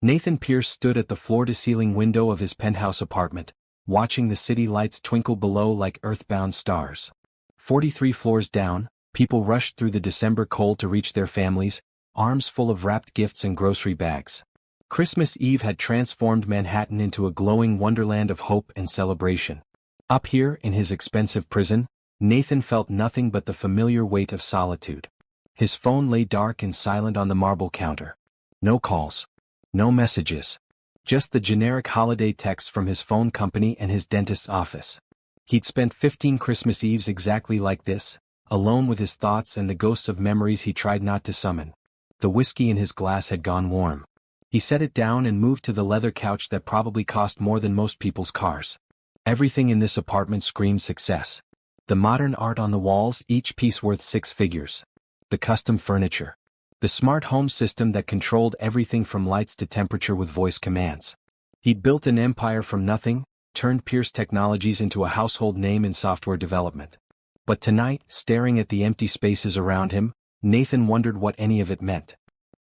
Nathan Pierce stood at the floor-to-ceiling window of his penthouse apartment, watching the city lights twinkle below like earthbound stars. 43 floors down, people rushed through the December cold to reach their families, arms full of wrapped gifts and grocery bags. Christmas Eve had transformed Manhattan into a glowing wonderland of hope and celebration. Up here, in his expensive prison, Nathan felt nothing but the familiar weight of solitude. His phone lay dark and silent on the marble counter. No calls. No messages. Just the generic holiday text from his phone company and his dentist's office. He'd spent 15 Christmas Eves exactly like this, alone with his thoughts and the ghosts of memories he tried not to summon. The whiskey in his glass had gone warm. He set it down and moved to the leather couch that probably cost more than most people's cars. Everything in this apartment screamed success. The modern art on the walls, each piece worth 6 figures. The custom furniture. The smart home system that controlled everything from lights to temperature with voice commands. He'd built an empire from nothing, turned Pierce Technologies into a household name in software development. But tonight, staring at the empty spaces around him, Nathan wondered what any of it meant.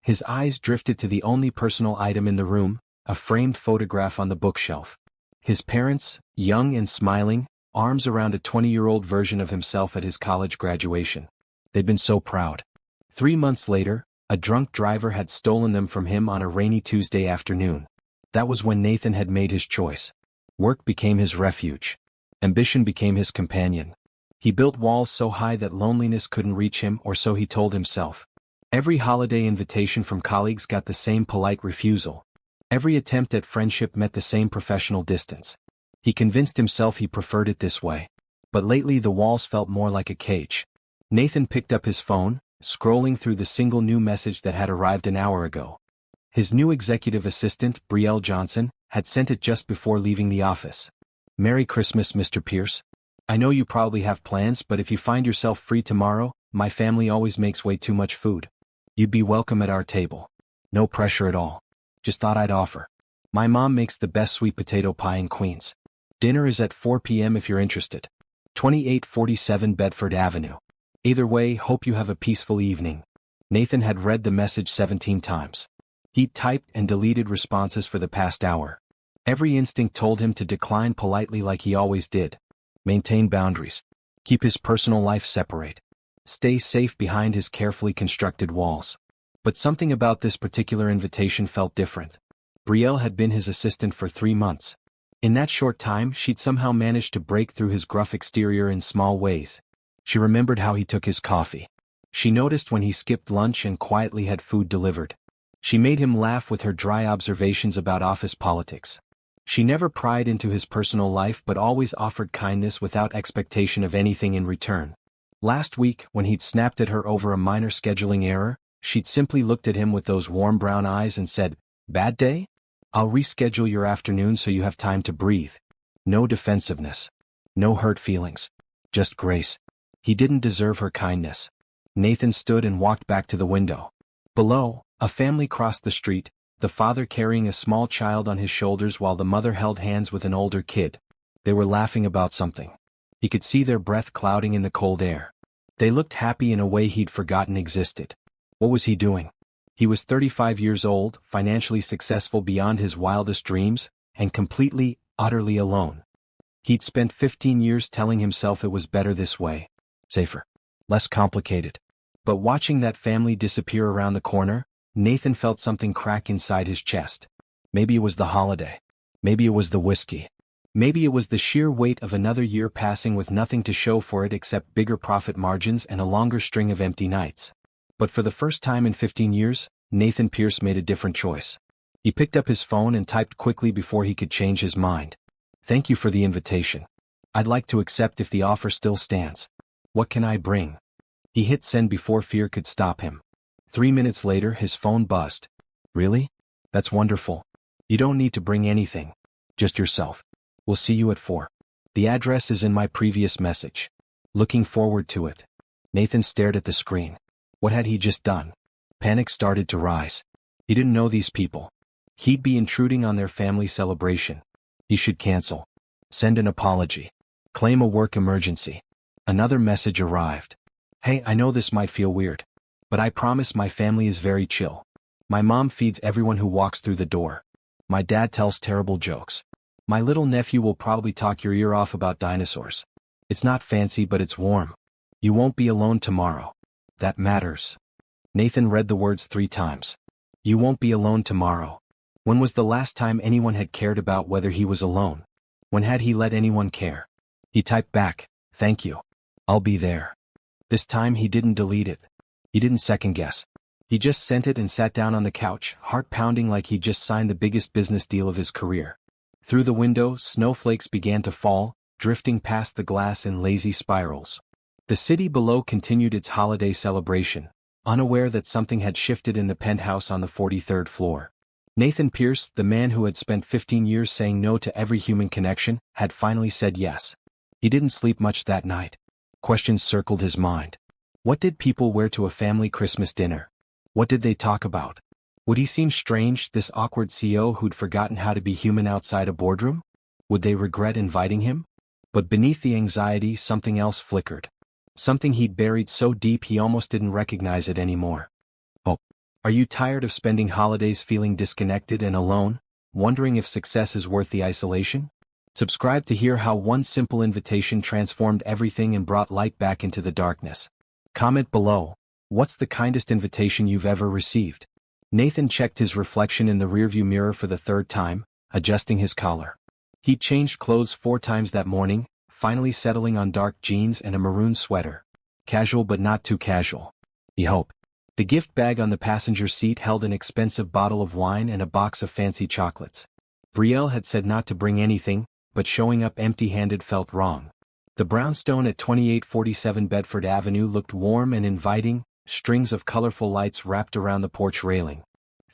His eyes drifted to the only personal item in the room, a framed photograph on the bookshelf. His parents, young and smiling, arms around a 20-year-old version of himself at his college graduation. They'd been so proud. 3 months later, a drunk driver had stolen them from him on a rainy Tuesday afternoon. That was when Nathan had made his choice. Work became his refuge. Ambition became his companion. He built walls so high that loneliness couldn't reach him, or so he told himself. Every holiday invitation from colleagues got the same polite refusal. Every attempt at friendship met the same professional distance. He convinced himself he preferred it this way. But lately the walls felt more like a cage. Nathan picked up his phone, scrolling through the single new message that had arrived an hour ago. His new executive assistant, Brielle Johnson, had sent it just before leaving the office. "Merry Christmas, Mr. Pierce. I know you probably have plans, but if you find yourself free tomorrow, my family always makes way too much food. You'd be welcome at our table. No pressure at all. Just thought I'd offer. My mom makes the best sweet potato pie in Queens. Dinner is at 4 p.m. if you're interested. 2847 Bedford Avenue. Either way, hope you have a peaceful evening." Nathan had read the message 17 times. He'd typed and deleted responses for the past hour. Every instinct told him to decline politely like he always did. Maintain boundaries. Keep his personal life separate. Stay safe behind his carefully constructed walls. But something about this particular invitation felt different. Brielle had been his assistant for 3 months. In that short time, she'd somehow managed to break through his gruff exterior in small ways. She remembered how he took his coffee. She noticed when he skipped lunch and quietly had food delivered. She made him laugh with her dry observations about office politics. She never pried into his personal life but always offered kindness without expectation of anything in return. Last week, when he'd snapped at her over a minor scheduling error, she'd simply looked at him with those warm brown eyes and said, "Bad day? I'll reschedule your afternoon so you have time to breathe." No defensiveness. No hurt feelings. Just grace. He didn't deserve her kindness. Nathan stood and walked back to the window. Below, a family crossed the street, the father carrying a small child on his shoulders while the mother held hands with an older kid. They were laughing about something. He could see their breath clouding in the cold air. They looked happy in a way he'd forgotten existed. What was he doing? He was 35 years old, financially successful beyond his wildest dreams, and completely, utterly alone. He'd spent 15 years telling himself it was better this way. Safer. Less complicated. But watching that family disappear around the corner, Nathan felt something crack inside his chest. Maybe it was the holiday. Maybe it was the whiskey. Maybe it was the sheer weight of another year passing with nothing to show for it except bigger profit margins and a longer string of empty nights. But for the first time in 15 years, Nathan Pierce made a different choice. He picked up his phone and typed quickly before he could change his mind. "Thank you for the invitation. I'd like to accept if the offer still stands. What can I bring?" He hit send before fear could stop him. 3 minutes later, his phone buzzed. "Really? That's wonderful. You don't need to bring anything. Just yourself. We'll see you at 4. The address is in my previous message. Looking forward to it." Nathan stared at the screen. What had he just done? Panic started to rise. He didn't know these people. He'd be intruding on their family celebration. He should cancel. Send an apology. Claim a work emergency. Another message arrived. "Hey, I know this might feel weird, but I promise my family is very chill. My mom feeds everyone who walks through the door. My dad tells terrible jokes. My little nephew will probably talk your ear off about dinosaurs. It's not fancy, but it's warm. You won't be alone tomorrow. That matters. Nathan read the words 3 times. You won't be alone tomorrow. When was the last time anyone had cared about whether he was alone? When had he let anyone care? He typed back, thank you. I'll be there. This time he didn't delete it. He didn't second guess. He just sent it and sat down on the couch, heart pounding like he just signed the biggest business deal of his career. Through the window, snowflakes began to fall, drifting past the glass in lazy spirals. The city below continued its holiday celebration, unaware that something had shifted in the penthouse on the 43rd floor. Nathan Pierce, the man who had spent 15 years saying no to every human connection, had finally said yes. He didn't sleep much that night. Questions circled his mind. What did people wear to a family Christmas dinner? What did they talk about? Would he seem strange, this awkward CEO who'd forgotten how to be human outside a boardroom? Would they regret inviting him? But beneath the anxiety, something else flickered. Something he'd buried so deep he almost didn't recognize it anymore. Oh, are you tired of spending holidays feeling disconnected and alone, wondering if success is worth the isolation? Subscribe to hear how one simple invitation transformed everything and brought light back into the darkness. Comment below, what's the kindest invitation you've ever received? Nathan checked his reflection in the rearview mirror for the 3rd time, adjusting his collar. He'd changed clothes 4 times that morning, finally settling on dark jeans and a maroon sweater. Casual but not too casual. He hoped. The gift bag on the passenger seat held an expensive bottle of wine and a box of fancy chocolates. Brielle had said not to bring anything, but showing up empty-handed felt wrong. The brownstone at 2847 Bedford Avenue looked warm and inviting, strings of colorful lights wrapped around the porch railing.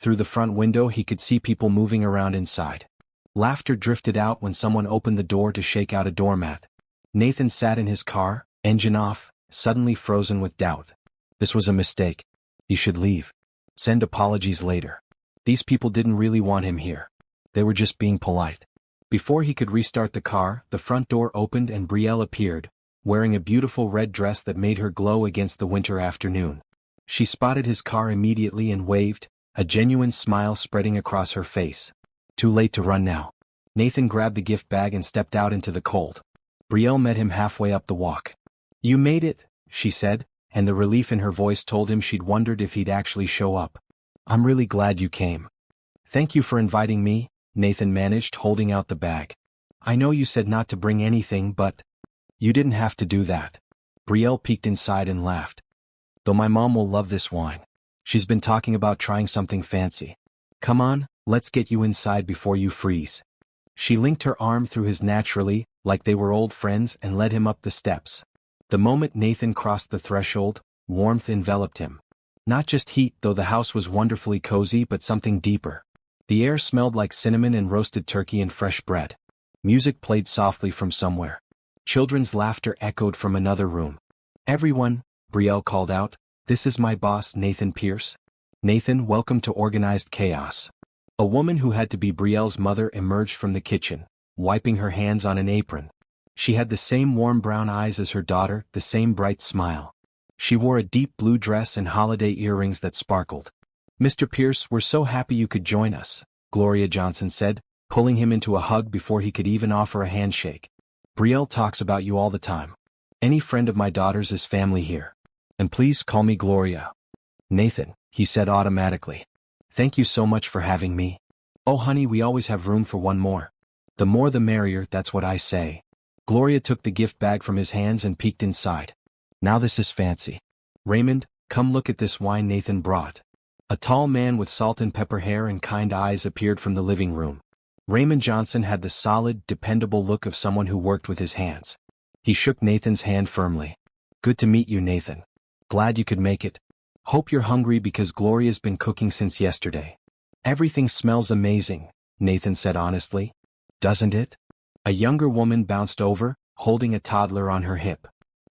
Through the front window he could see people moving around inside. Laughter drifted out when someone opened the door to shake out a doormat. Nathan sat in his car, engine off, suddenly frozen with doubt. This was a mistake. He should leave. Send apologies later. These people didn't really want him here. They were just being polite. Before he could restart the car, the front door opened and Brielle appeared, wearing a beautiful red dress that made her glow against the winter afternoon. She spotted his car immediately and waved, a genuine smile spreading across her face. Too late to run now. Nathan grabbed the gift bag and stepped out into the cold. Brielle met him halfway up the walk. You made it, she said, and the relief in her voice told him she'd wondered if he'd actually show up. I'm really glad you came. Thank you for inviting me, Nathan managed, holding out the bag. I know you said not to bring anything, but you didn't have to do that. Brielle peeked inside and laughed. Though my mom will love this wine. She's been talking about trying something fancy. Come on, let's get you inside before you freeze. She linked her arm through his naturally, like they were old friends, and led him up the steps. The moment Nathan crossed the threshold, warmth enveloped him. Not just heat, though the house was wonderfully cozy, but something deeper. The air smelled like cinnamon and roasted turkey and fresh bread. Music played softly from somewhere. Children's laughter echoed from another room. Everyone, Brielle called out, this is my boss, Nathan Pierce. Nathan, welcome to organized chaos. A woman who had to be Brielle's mother emerged from the kitchen, wiping her hands on an apron. She had the same warm brown eyes as her daughter, the same bright smile. She wore a deep blue dress and holiday earrings that sparkled. Mr. Pierce, we're so happy you could join us, Gloria Johnson said, pulling him into a hug before he could even offer a handshake. Brielle talks about you all the time. Any friend of my daughter's is family here. And please call me Gloria. Nathan, he said automatically. Thank you so much for having me. Oh honey, we always have room for one more. The more the merrier, that's what I say. Gloria took the gift bag from his hands and peeked inside. Now this is fancy. Raymond, come look at this wine Nathan brought. A tall man with salt and pepper hair and kind eyes appeared from the living room. Raymond Johnson had the solid, dependable look of someone who worked with his hands. He shook Nathan's hand firmly. Good to meet you, Nathan. Glad you could make it. Hope you're hungry because Gloria's been cooking since yesterday. Everything smells amazing, Nathan said honestly. Doesn't it? A younger woman bounced over, holding a toddler on her hip.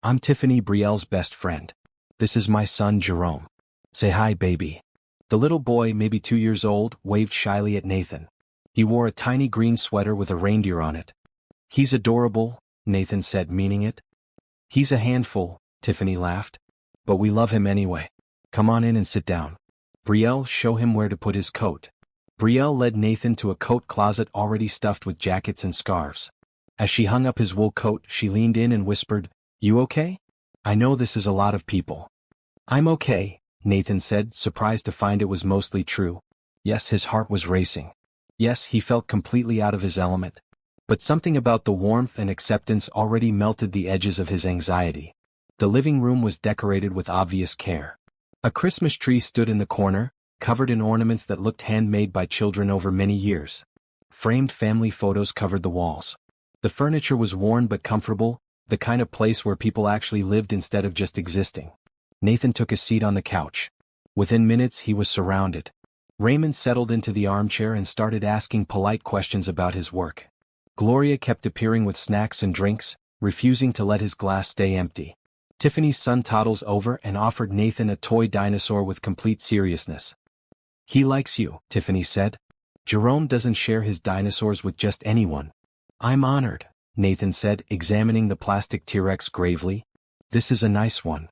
I'm Tiffany, Brielle's best friend. This is my son, Jerome. Say hi, baby. The little boy, maybe 2 years old, waved shyly at Nathan. He wore a tiny green sweater with a reindeer on it. He's adorable, Nathan said, meaning it. He's a handful, Tiffany laughed. But we love him anyway. Come on in and sit down. Brielle, show him where to put his coat. Brielle led Nathan to a coat closet already stuffed with jackets and scarves. As she hung up his wool coat, she leaned in and whispered, "You okay? I know this is a lot of people." "I'm okay," Nathan said, surprised to find it was mostly true. Yes, his heart was racing. Yes, he felt completely out of his element. But something about the warmth and acceptance already melted the edges of his anxiety. The living room was decorated with obvious care. A Christmas tree stood in the corner, covered in ornaments that looked handmade by children over many years. Framed family photos covered the walls. The furniture was worn but comfortable, the kind of place where people actually lived instead of just existing. Nathan took a seat on the couch. Within minutes he was surrounded. Raymond settled into the armchair and started asking polite questions about his work. Gloria kept appearing with snacks and drinks, refusing to let his glass stay empty. Tiffany's son toddles over and offered Nathan a toy dinosaur with complete seriousness. "He likes you," Tiffany said. "Jerome doesn't share his dinosaurs with just anyone." "I'm honored," Nathan said, examining the plastic T-Rex gravely. "This is a nice one."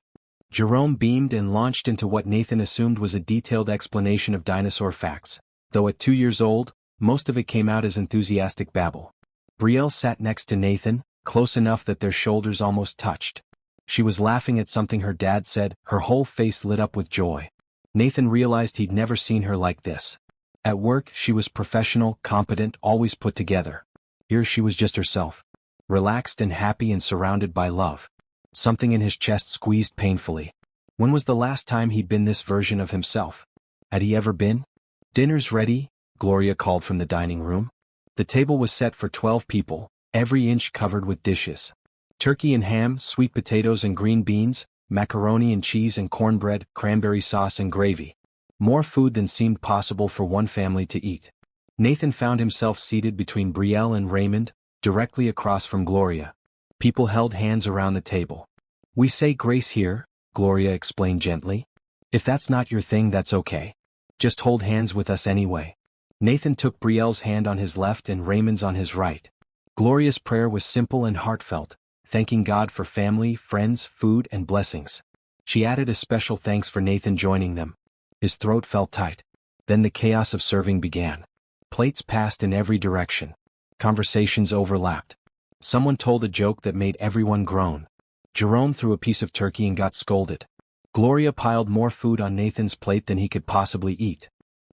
Jerome beamed and launched into what Nathan assumed was a detailed explanation of dinosaur facts, though at 2 years old, most of it came out as enthusiastic babble. Brielle sat next to Nathan, close enough that their shoulders almost touched. She was laughing at something her dad said, her whole face lit up with joy. Nathan realized he'd never seen her like this. At work, she was professional, competent, always put together. Here she was just herself. Relaxed and happy and surrounded by love. Something in his chest squeezed painfully. When was the last time he'd been this version of himself? Had he ever been? "Dinner's ready," Gloria called from the dining room. The table was set for 12 people, every inch covered with dishes. Turkey and ham, sweet potatoes and green beans, macaroni and cheese and cornbread, cranberry sauce and gravy. More food than seemed possible for one family to eat. Nathan found himself seated between Brielle and Raymond, directly across from Gloria. People held hands around the table. "We say grace here," Gloria explained gently. "If that's not your thing, that's okay. Just hold hands with us anyway." Nathan took Brielle's hand on his left and Raymond's on his right. Gloria's prayer was simple and heartfelt, thanking God for family, friends, food, and blessings. She added a special thanks for Nathan joining them. His throat felt tight. Then the chaos of serving began. Plates passed in every direction. Conversations overlapped. Someone told a joke that made everyone groan. Jerome threw a piece of turkey and got scolded. Gloria piled more food on Nathan's plate than he could possibly eat.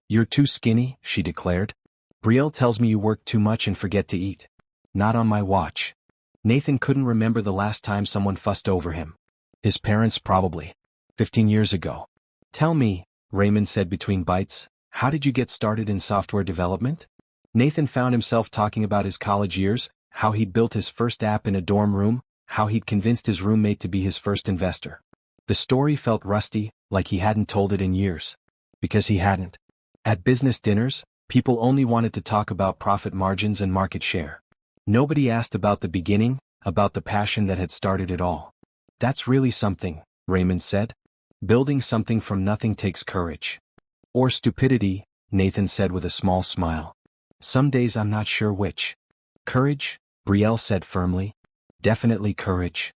"You're too skinny," she declared. "Brielle tells me you work too much and forget to eat." "Not on my watch." Nathan couldn't remember the last time someone fussed over him. His parents probably. 15 years ago. "Tell me," Raymond said between bites, "how did you get started in software development?" Nathan found himself talking about his college years, how he'd built his first app in a dorm room, how he'd convinced his roommate to be his first investor. The story felt rusty, like he hadn't told it in years. Because he hadn't. At business dinners, people only wanted to talk about profit margins and market share. Nobody asked about the beginning, about the passion that had started it all. "That's really something," Raymond said. "Building something from nothing takes courage." "Or stupidity," Nathan said with a small smile. "Some days I'm not sure which." "Courage," Brielle said firmly. "Definitely courage."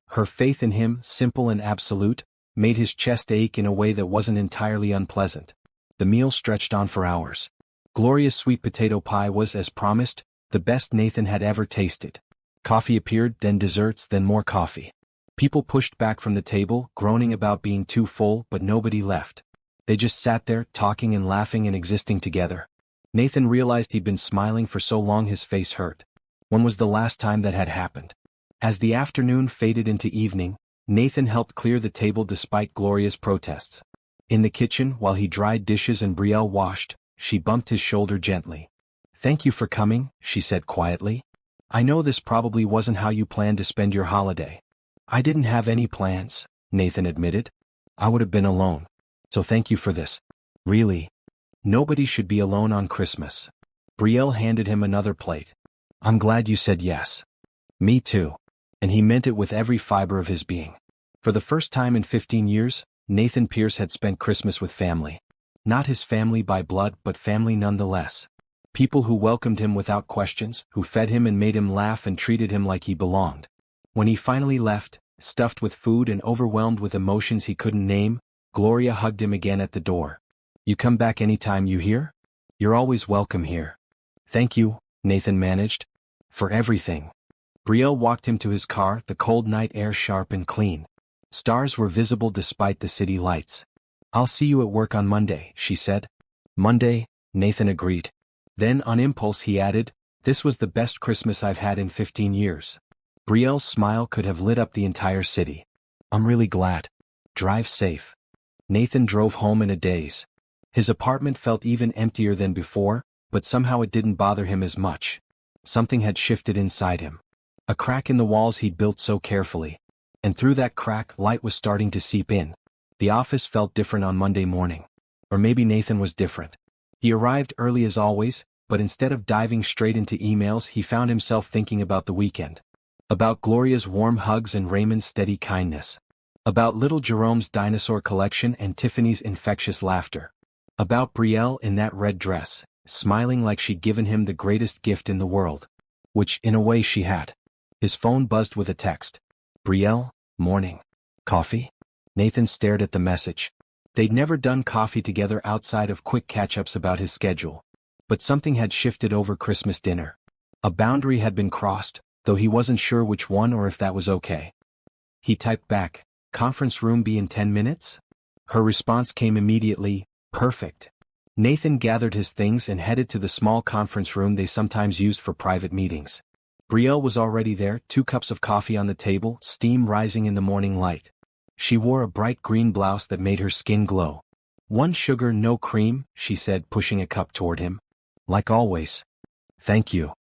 Her faith in him, simple and absolute, made his chest ache in a way that wasn't entirely unpleasant. The meal stretched on for hours. Gloria's sweet potato pie was, as promised, the best Nathan had ever tasted. Coffee appeared, then desserts, then more coffee. People pushed back from the table, groaning about being too full, but nobody left. They just sat there, talking and laughing and existing together. Nathan realized he'd been smiling for so long his face hurt. When was the last time that had happened? As the afternoon faded into evening, Nathan helped clear the table despite Gloria's protests. In the kitchen, while he dried dishes and Brielle washed, she bumped his shoulder gently. "Thank you for coming," she said quietly. "I know this probably wasn't how you planned to spend your holiday." "I didn't have any plans," Nathan admitted. "I would have been alone. So thank you for this." "Really? Nobody should be alone on Christmas." Brielle handed him another plate. "I'm glad you said yes." "Me too." And he meant it with every fiber of his being. For the first time in 15 years, Nathan Pierce had spent Christmas with family. Not his family by blood, but family nonetheless. People who welcomed him without questions, who fed him and made him laugh and treated him like he belonged. When he finally left, stuffed with food and overwhelmed with emotions he couldn't name, Gloria hugged him again at the door. You come back anytime you hear? You're always welcome here. Thank you, Nathan managed. For everything. Brielle walked him to his car, the cold night air sharp and clean. Stars were visible despite the city lights. I'll see you at work on Monday, she said. Monday, Nathan agreed. Then on impulse he added, this was the best Christmas I've had in 15 years. Brielle's smile could have lit up the entire city. I'm really glad. Drive safe. Nathan drove home in a daze. His apartment felt even emptier than before, but somehow it didn't bother him as much. Something had shifted inside him. A crack in the walls he'd built so carefully. And through that crack, light was starting to seep in. The office felt different on Monday morning. Or maybe Nathan was different. He arrived early as always, but instead of diving straight into emails he found himself thinking about the weekend. About Gloria's warm hugs and Raymond's steady kindness. About little Jerome's dinosaur collection and Tiffany's infectious laughter. About Brielle in that red dress, smiling like she'd given him the greatest gift in the world. Which, in a way, she had. His phone buzzed with a text. Brielle, morning. Coffee? Nathan stared at the message. They'd never done coffee together outside of quick catch-ups about his schedule. But something had shifted over Christmas dinner. A boundary had been crossed, though he wasn't sure which one or if that was okay. He typed back, conference room be in 10 minutes? Her response came immediately, perfect. Nathan gathered his things and headed to the small conference room they sometimes used for private meetings. Brielle was already there, 2 cups of coffee on the table, steam rising in the morning light. She wore a bright green blouse that made her skin glow. 1 sugar, no cream, she said, pushing a cup toward him. Like always. Thank you.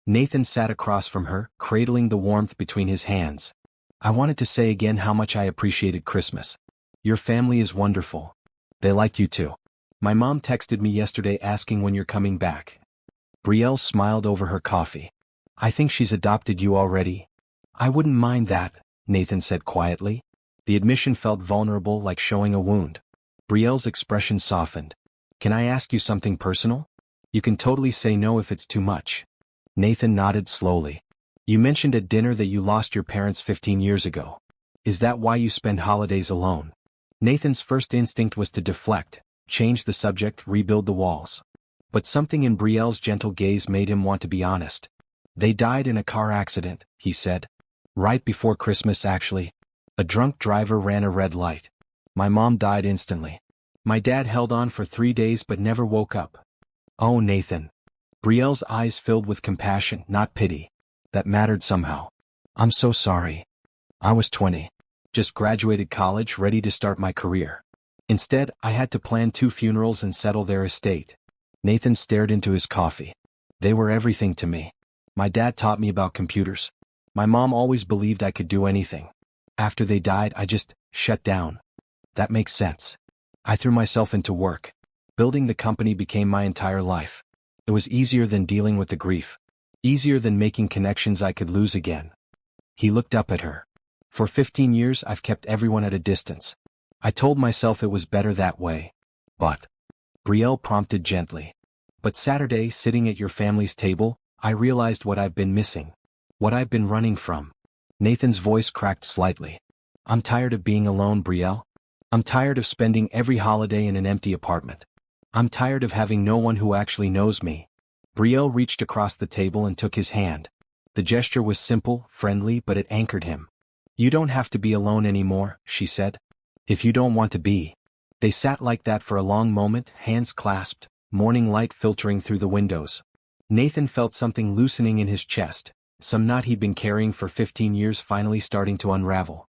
Nathan sat across from her, cradling the warmth between his hands. I wanted to say again how much I appreciated Christmas. Your family is wonderful. They like you too. My mom texted me yesterday asking when you're coming back. Brielle smiled over her coffee. I think she's adopted you already. I wouldn't mind that, Nathan said quietly. The admission felt vulnerable, like showing a wound. Brielle's expression softened. Can I ask you something personal? You can totally say no if it's too much. Nathan nodded slowly. You mentioned at dinner that you lost your parents 15 years ago. Is that why you spend holidays alone? Nathan's first instinct was to deflect, change the subject, rebuild the walls. But something in Brielle's gentle gaze made him want to be honest. They died in a car accident, he said. Right before Christmas, actually. A drunk driver ran a red light. My mom died instantly. My dad held on for 3 days but never woke up. Oh, Nathan. Brielle's eyes filled with compassion, not pity. That mattered somehow. I'm so sorry. I was 20. Just graduated college, ready to start my career. Instead, I had to plan 2 funerals and settle their estate. Nathan stared into his coffee. They were everything to me. My dad taught me about computers. My mom always believed I could do anything. After they died, I just shut down. That makes sense. I threw myself into work. Building the company became my entire life. It was easier than dealing with the grief. Easier than making connections I could lose again. He looked up at her. For 15 years I've kept everyone at a distance. I told myself it was better that way. But, Brielle prompted gently. But Saturday, sitting at your family's table, I realized what I've been missing. What I've been running from. Nathan's voice cracked slightly. I'm tired of being alone, Brielle. I'm tired of spending every holiday in an empty apartment. I'm tired of having no one who actually knows me. Brielle reached across the table and took his hand. The gesture was simple, friendly, but it anchored him. You don't have to be alone anymore, she said. If you don't want to be. They sat like that for a long moment, hands clasped, morning light filtering through the windows. Nathan felt something loosening in his chest. Some knot he'd been carrying for 15 years finally starting to unravel.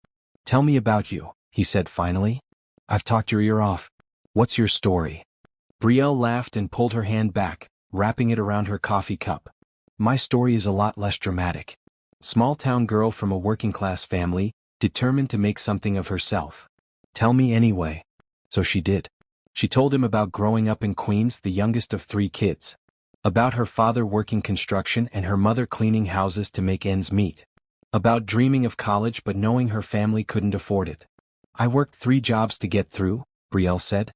Tell me about you, he said finally. I've talked your ear off. What's your story? Brielle laughed and pulled her hand back, wrapping it around her coffee cup. My story is a lot less dramatic. Small-town girl from a working-class family, determined to make something of herself. Tell me anyway. So she did. She told him about growing up in Queens, the youngest of 3 kids. About her father working construction and her mother cleaning houses to make ends meet. About dreaming of college but knowing her family couldn't afford it. I worked 3 jobs to get through, Brielle said.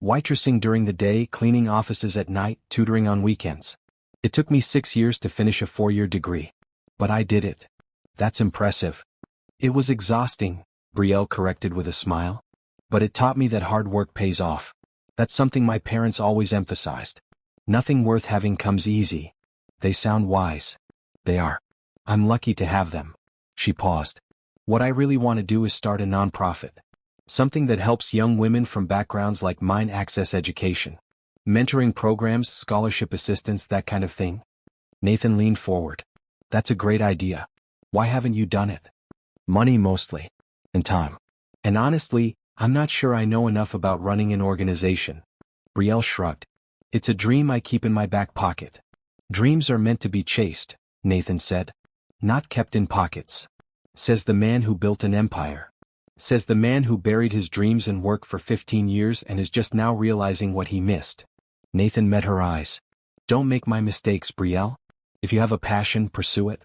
Waitressing during the day, cleaning offices at night, tutoring on weekends. It took me 6 years to finish a 4-year degree. But I did it. That's impressive. It was exhausting, Brielle corrected with a smile. But it taught me that hard work pays off. That's something my parents always emphasized. Nothing worth having comes easy. They sound wise. They are. I'm lucky to have them. She paused. What I really want to do is start a nonprofit. Something that helps young women from backgrounds like mine access education. Mentoring programs, scholarship assistance, that kind of thing. Nathan leaned forward. That's a great idea. Why haven't you done it? Money mostly. And time. And honestly, I'm not sure I know enough about running an organization. Brielle shrugged. It's a dream I keep in my back pocket. Dreams are meant to be chased, Nathan said. Not kept in pockets. Says the man who built an empire. Says the man who buried his dreams and work for 15 years and is just now realizing what he missed. Nathan met her eyes. Don't make my mistakes, Brielle. If you have a passion, pursue it.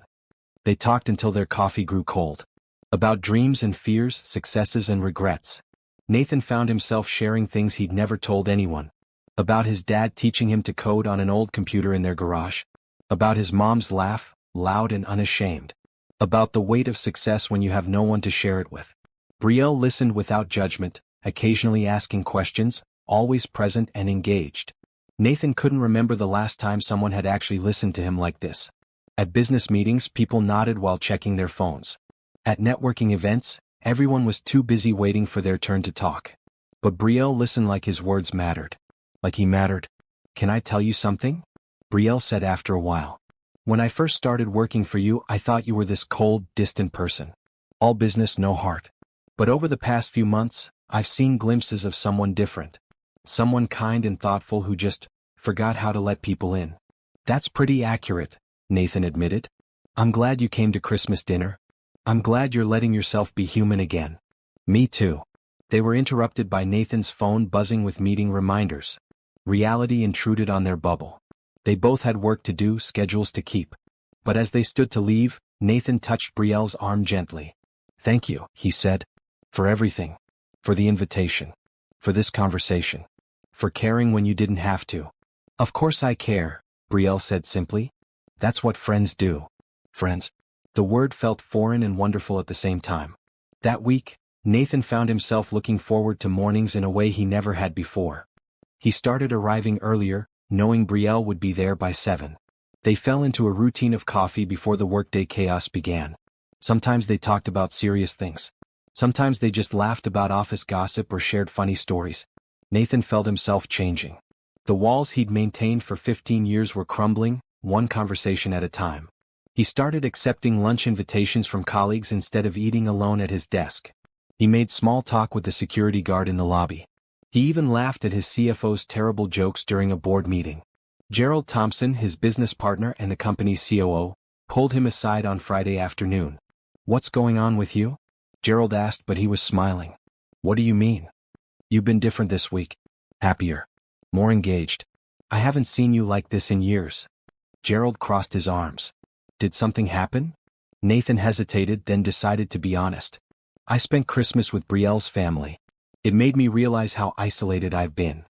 They talked until their coffee grew cold. About dreams and fears, successes and regrets. Nathan found himself sharing things he'd never told anyone. About his dad teaching him to code on an old computer in their garage. About his mom's laugh, loud and unashamed. About the weight of success when you have no one to share it with. Brielle listened without judgment, occasionally asking questions, always present and engaged. Nathan couldn't remember the last time someone had actually listened to him like this. At business meetings, people nodded while checking their phones. At networking events, everyone was too busy waiting for their turn to talk. But Brielle listened like his words mattered. Like he mattered. Can I tell you something? Brielle said after a while. When I first started working for you, I thought you were this cold, distant person. All business, no heart. But over the past few months, I've seen glimpses of someone different. Someone kind and thoughtful who just forgot how to let people in. That's pretty accurate, Nathan admitted. I'm glad you came to Christmas dinner. I'm glad you're letting yourself be human again. Me too. They were interrupted by Nathan's phone buzzing with meeting reminders. Reality intruded on their bubble. They both had work to do, schedules to keep. But as they stood to leave, Nathan touched Brielle's arm gently. Thank you, he said. For everything. For the invitation. For this conversation. For caring when you didn't have to. Of course I care, Brielle said simply. That's what friends do. Friends. The word felt foreign and wonderful at the same time. That week, Nathan found himself looking forward to mornings in a way he never had before. He started arriving earlier, knowing Brielle would be there by 7. They fell into a routine of coffee before the workday chaos began. Sometimes they talked about serious things. Sometimes they just laughed about office gossip or shared funny stories. Nathan felt himself changing. The walls he'd maintained for 15 years were crumbling, one conversation at a time. He started accepting lunch invitations from colleagues instead of eating alone at his desk. He made small talk with the security guard in the lobby. He even laughed at his CFO's terrible jokes during a board meeting. Gerald Thompson, his business partner and the company's COO, pulled him aside on Friday afternoon. What's going on with you? Gerald asked, but he was smiling. What do you mean? You've been different this week. Happier. More engaged. I haven't seen you like this in years. Gerald crossed his arms. Did something happen? Nathan hesitated, then decided to be honest. I spent Christmas with Brielle's family. It made me realize how isolated I've been.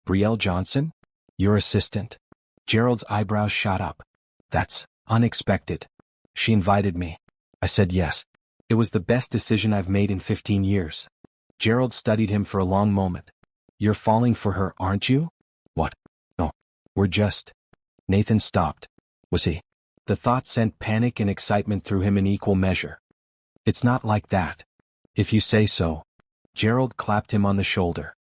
Brielle Johnson? Your assistant? Gerald's eyebrows shot up. That's unexpected. She invited me. I said yes. It was the best decision I've made in 15 years. Gerald studied him for a long moment. You're falling for her, aren't you? What? No. We're just... Nathan stopped. Was he? The thought sent panic and excitement through him in equal measure. It's not like that. If you say so. Gerald clapped him on the shoulder.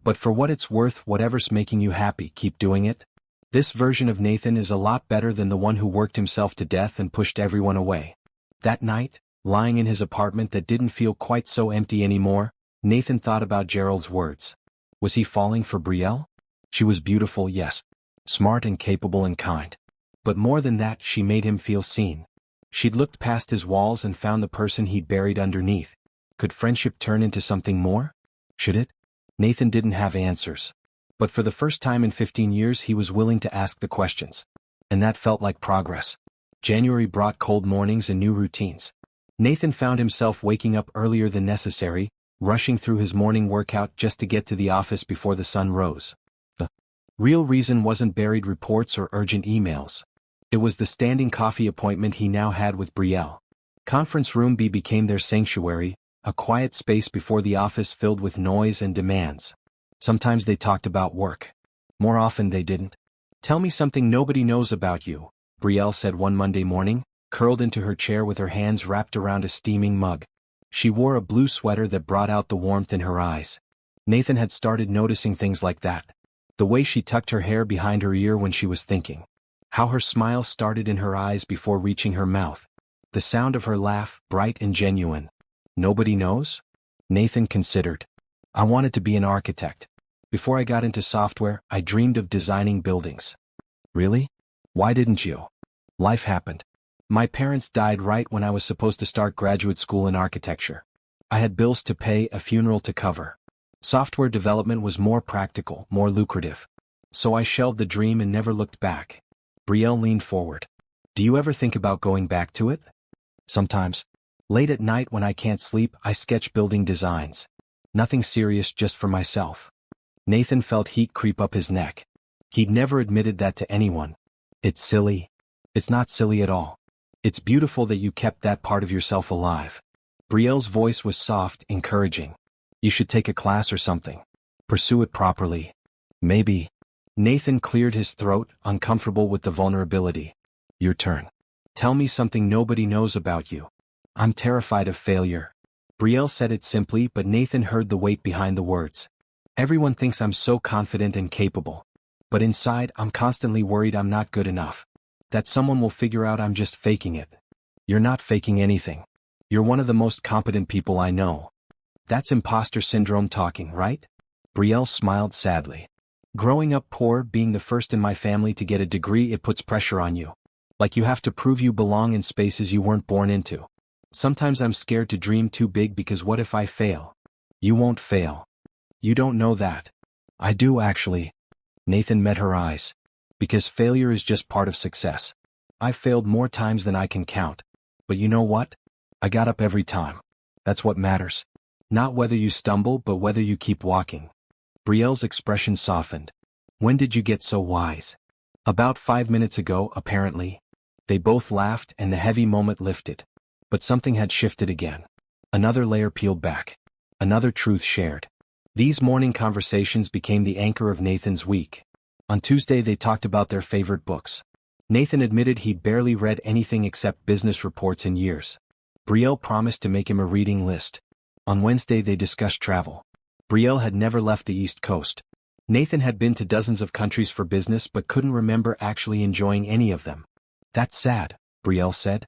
But for what it's worth, whatever's making you happy, keep doing it. This version of Nathan is a lot better than the one who worked himself to death and pushed everyone away. That night, lying in his apartment that didn't feel quite so empty anymore, Nathan thought about Gerald's words. Was he falling for Brielle? She was beautiful, yes. Smart and capable and kind. But more than that, she made him feel seen. She'd looked past his walls and found the person he'd buried underneath. Could friendship turn into something more? Should it? Nathan didn't have answers. But for the first time in 15 years he was willing to ask the questions. And that felt like progress. January brought cold mornings and new routines. Nathan found himself waking up earlier than necessary, rushing through his morning workout just to get to the office before the sun rose. The real reason wasn't buried reports or urgent emails. It was the standing coffee appointment he now had with Brielle. Conference Room B became their sanctuary, a quiet space before the office filled with noise and demands. Sometimes they talked about work. More often they didn't. Tell me something nobody knows about you, Brielle said one Monday morning, curled into her chair with her hands wrapped around a steaming mug. She wore a blue sweater that brought out the warmth in her eyes. Nathan had started noticing things like that. The way she tucked her hair behind her ear when she was thinking. How her smile started in her eyes before reaching her mouth. The sound of her laugh, bright and genuine. Nobody knows? Nathan considered. I wanted to be an architect. Before I got into software, I dreamed of designing buildings. Really? Why didn't you? Life happened. My parents died right when I was supposed to start graduate school in architecture. I had bills to pay, a funeral to cover. Software development was more practical, more lucrative. So I shelved the dream and never looked back. Brielle leaned forward. Do you ever think about going back to it? Sometimes. Late at night when I can't sleep, I sketch building designs. Nothing serious, just for myself. Nathan felt heat creep up his neck. He'd never admitted that to anyone. It's silly. It's not silly at all. It's beautiful that you kept that part of yourself alive. Brielle's voice was soft, encouraging. You should take a class or something. Pursue it properly. Maybe. Nathan cleared his throat, uncomfortable with the vulnerability. Your turn. Tell me something nobody knows about you. I'm terrified of failure. Brielle said it simply, but Nathan heard the weight behind the words. Everyone thinks I'm so confident and capable. But inside, I'm constantly worried I'm not good enough. That someone will figure out I'm just faking it. You're not faking anything. You're one of the most competent people I know. That's imposter syndrome talking, right? Brielle smiled sadly. Growing up poor, being the first in my family to get a degree, it puts pressure on you. Like you have to prove you belong in spaces you weren't born into. Sometimes I'm scared to dream too big because what if I fail? You won't fail. You don't know that. I do actually. Nathan met her eyes. Because failure is just part of success. I've failed more times than I can count. But you know what? I got up every time. That's what matters. Not whether you stumble, but whether you keep walking. Brielle's expression softened. When did you get so wise? About 5 minutes ago, apparently. They both laughed and the heavy moment lifted. But something had shifted again. Another layer peeled back. Another truth shared. These morning conversations became the anchor of Nathan's week. On Tuesday they talked about their favorite books. Nathan admitted he'd barely read anything except business reports in years. Brielle promised to make him a reading list. On Wednesday they discussed travel. Brielle had never left the East Coast. Nathan had been to dozens of countries for business but couldn't remember actually enjoying any of them. That's sad, Brielle said.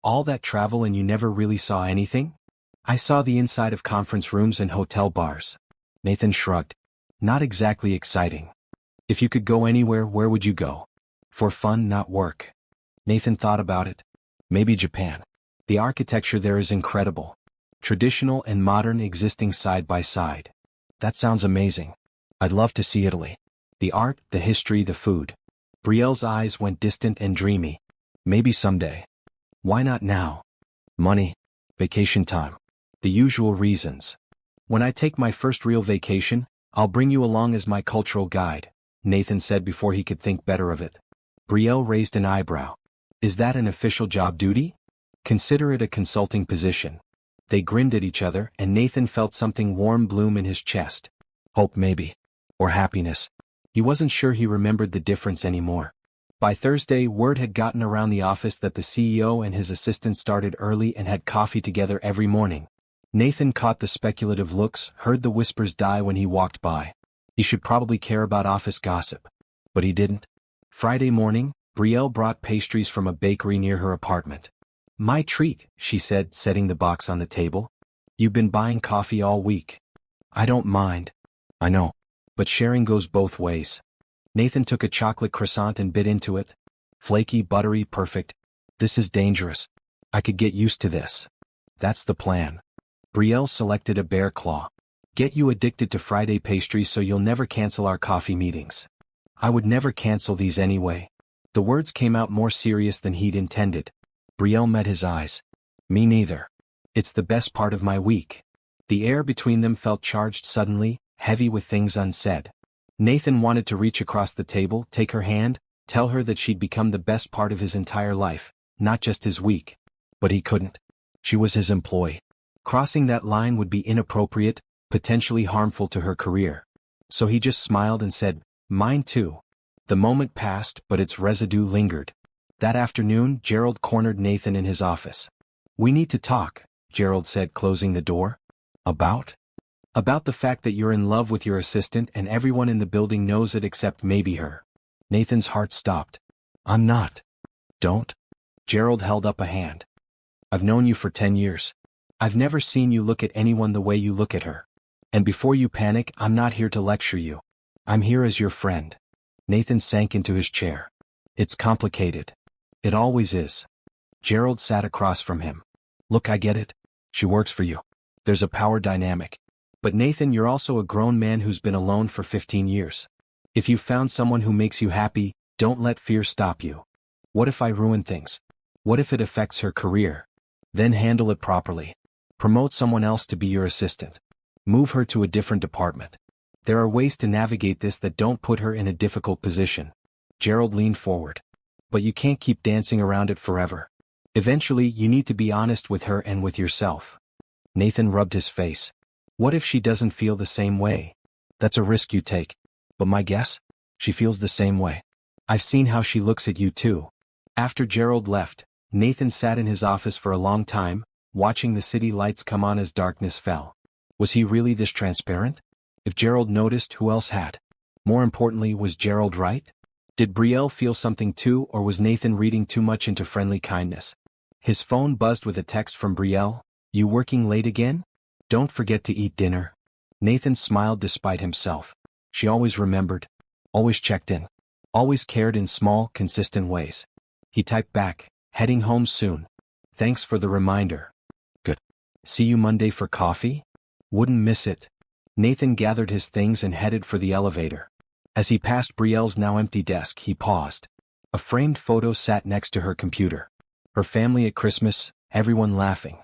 All that travel and you never really saw anything? I saw the inside of conference rooms and hotel bars. Nathan shrugged. Not exactly exciting. If you could go anywhere, where would you go? For fun, not work. Nathan thought about it. Maybe Japan. The architecture there is incredible. Traditional and modern existing side by side. That sounds amazing. I'd love to see Italy. The art, the history, the food. Brielle's eyes went distant and dreamy. Maybe someday. Why not now? Money. Vacation time. The usual reasons. When I take my first real vacation, I'll bring you along as my cultural guide, Nathan said before he could think better of it. Brielle raised an eyebrow. Is that an official job duty? Consider it a consulting position. They grinned at each other and Nathan felt something warm bloom in his chest. Hope maybe. Or happiness. He wasn't sure he remembered the difference anymore. By Thursday, word had gotten around the office that the CEO and his assistant started early and had coffee together every morning. Nathan caught the speculative looks, heard the whispers die when he walked by. He should probably care about office gossip. But he didn't. Friday morning, Brielle brought pastries from a bakery near her apartment. My treat, she said, setting the box on the table. You've been buying coffee all week. I don't mind. I know. But sharing goes both ways. Nathan took a chocolate croissant and bit into it. Flaky, buttery, perfect. This is dangerous. I could get used to this. That's the plan. Brielle selected a bear claw. Get you addicted to Friday pastries so you'll never cancel our coffee meetings. I would never cancel these anyway. The words came out more serious than he'd intended. Brielle met his eyes. Me neither. It's the best part of my week. The air between them felt charged suddenly, heavy with things unsaid. Nathan wanted to reach across the table, take her hand, tell her that she'd become the best part of his entire life, not just his week. But he couldn't. She was his employee. Crossing that line would be inappropriate, potentially harmful to her career. So he just smiled and said, "Mine too." The moment passed, but its residue lingered. That afternoon, Gerald cornered Nathan in his office. "We need to talk," Gerald said, closing the door. About? About the fact that you're in love with your assistant and everyone in the building knows it except maybe her. Nathan's heart stopped. "I'm not." "Don't?" Gerald held up a hand. "I've known you for 10 years. I've never seen you look at anyone the way you look at her. And before you panic, I'm not here to lecture you. I'm here as your friend." Nathan sank into his chair. "It's complicated. It always is." Gerald sat across from him. "Look, I get it. She works for you. There's a power dynamic. But Nathan, you're also a grown man who's been alone for 15 years. If you've found someone who makes you happy, don't let fear stop you. What if I ruin things? What if it affects her career? Then handle it properly. Promote someone else to be your assistant. Move her to a different department. There are ways to navigate this that don't put her in a difficult position." Gerald leaned forward. "But you can't keep dancing around it forever. Eventually, you need to be honest with her and with yourself." Nathan rubbed his face. "What if she doesn't feel the same way? That's a risk you take. But my guess? She feels the same way. I've seen how she looks at you too." After Gerald left, Nathan sat in his office for a long time, watching the city lights come on as darkness fell. Was he really this transparent? If Gerald noticed, who else had? More importantly, was Gerald right? Did Brielle feel something too, or was Nathan reading too much into friendly kindness? His phone buzzed with a text from Brielle. "You working late again? Don't forget to eat dinner." Nathan smiled despite himself. She always remembered, always checked in, always cared in small, consistent ways. He typed back, "Heading home soon. Thanks for the reminder." "Good. See you Monday for coffee? Wouldn't miss it." Nathan gathered his things and headed for the elevator. As he passed Brielle's now empty desk, he paused. A framed photo sat next to her computer. Her family at Christmas, everyone laughing.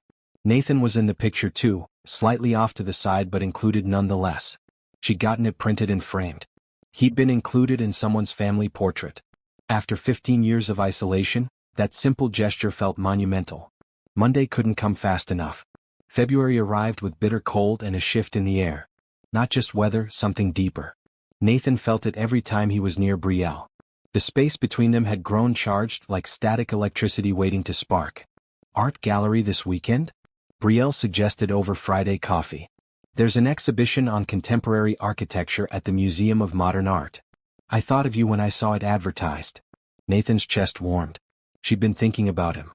Nathan was in the picture too, slightly off to the side but included nonetheless. She'd gotten it printed and framed. He'd been included in someone's family portrait. After 15 years of isolation, that simple gesture felt monumental. Monday couldn't come fast enough. February arrived with bitter cold and a shift in the air. Not just weather, something deeper. Nathan felt it every time he was near Brielle. The space between them had grown charged like static electricity waiting to spark. "Art gallery this weekend?" Brielle suggested over Friday coffee. "There's an exhibition on contemporary architecture at the Museum of Modern Art. I thought of you when I saw it advertised." Nathan's chest warmed. She'd been thinking about him.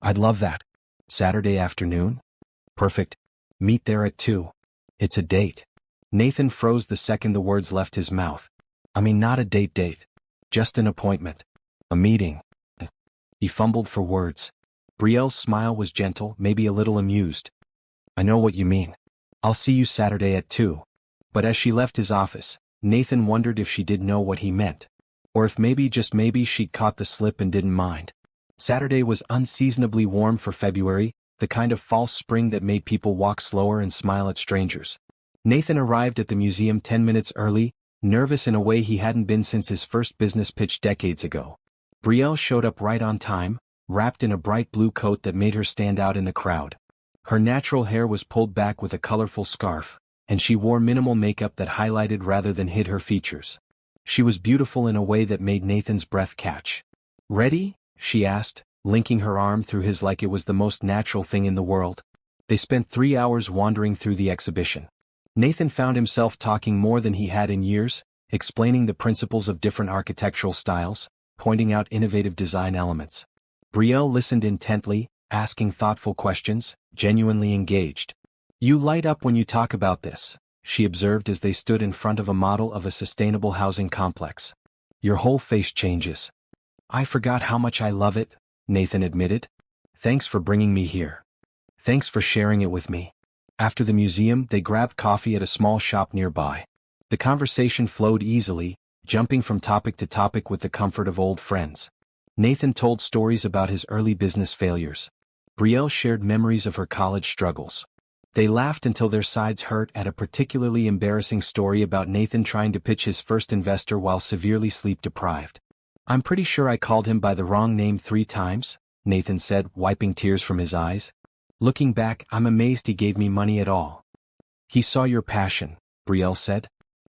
"I'd love that. Saturday afternoon?" "Perfect. Meet there at 2. It's a date." Nathan froze the second the words left his mouth. "I mean, not a date. Just an appointment. A meeting." He fumbled for words. Brielle's smile was gentle, maybe a little amused. "I know what you mean. I'll see you Saturday at 2. But as she left his office, Nathan wondered if she did know what he meant. Or if maybe, just maybe, she'd caught the slip and didn't mind. Saturday was unseasonably warm for February, the kind of false spring that made people walk slower and smile at strangers. Nathan arrived at the museum 10 minutes early, nervous in a way he hadn't been since his first business pitch decades ago. Brielle showed up right on time, wrapped in a bright blue coat that made her stand out in the crowd. Her natural hair was pulled back with a colorful scarf, and she wore minimal makeup that highlighted rather than hid her features. She was beautiful in a way that made Nathan's breath catch. "Ready?" she asked, linking her arm through his like it was the most natural thing in the world. They spent 3 hours wandering through the exhibition. Nathan found himself talking more than he had in years, explaining the principles of different architectural styles, pointing out innovative design elements. Brielle listened intently, asking thoughtful questions, genuinely engaged. "You light up when you talk about this," she observed as they stood in front of a model of a sustainable housing complex. "Your whole face changes." "I forgot how much I love it," Nathan admitted. "Thanks for bringing me here. Thanks for sharing it with me." After the museum, they grabbed coffee at a small shop nearby. The conversation flowed easily, jumping from topic to topic with the comfort of old friends. Nathan told stories about his early business failures. Brielle shared memories of her college struggles. They laughed until their sides hurt at a particularly embarrassing story about Nathan trying to pitch his first investor while severely sleep-deprived. "I'm pretty sure I called him by the wrong name 3 times, Nathan said, wiping tears from his eyes. "Looking back, I'm amazed he gave me money at all." "He saw your passion," Brielle said.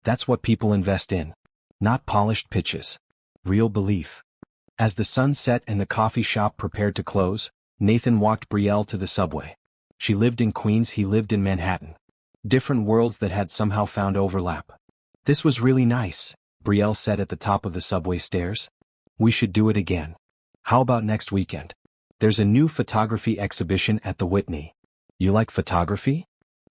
That's what people invest in. Not polished pitches. Real belief. As the sun set and the coffee shop prepared to close, Nathan walked Brielle to the subway. She lived in Queens, he lived in Manhattan. Different worlds that had somehow found overlap. This was really nice, Brielle said at the top of the subway stairs. We should do it again. How about next weekend? There's a new photography exhibition at the Whitney. You like photography?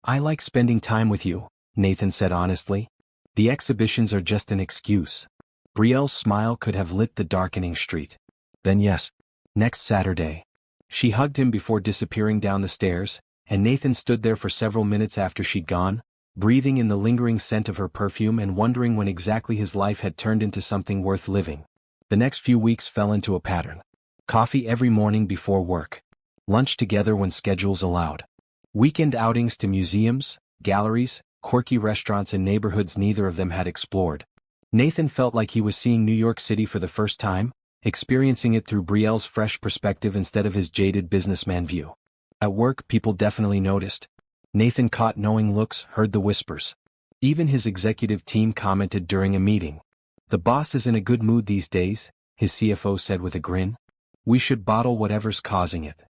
I like spending time with you, Nathan said honestly. The exhibitions are just an excuse. Brielle's smile could have lit the darkening street. Then yes. Next Saturday. She hugged him before disappearing down the stairs, and Nathan stood there for several minutes after she'd gone, breathing in the lingering scent of her perfume and wondering when exactly his life had turned into something worth living. The next few weeks fell into a pattern. Coffee every morning before work. Lunch together when schedules allowed. Weekend outings to museums, galleries, quirky restaurants in neighborhoods neither of them had explored. Nathan felt like he was seeing New York City for the first time, experiencing it through Brielle's fresh perspective instead of his jaded businessman view. At work, people definitely noticed. Nathan caught knowing looks, heard the whispers. Even his executive team commented during a meeting. The boss is in a good mood these days, his CFO said with a grin. We should bottle whatever's causing it.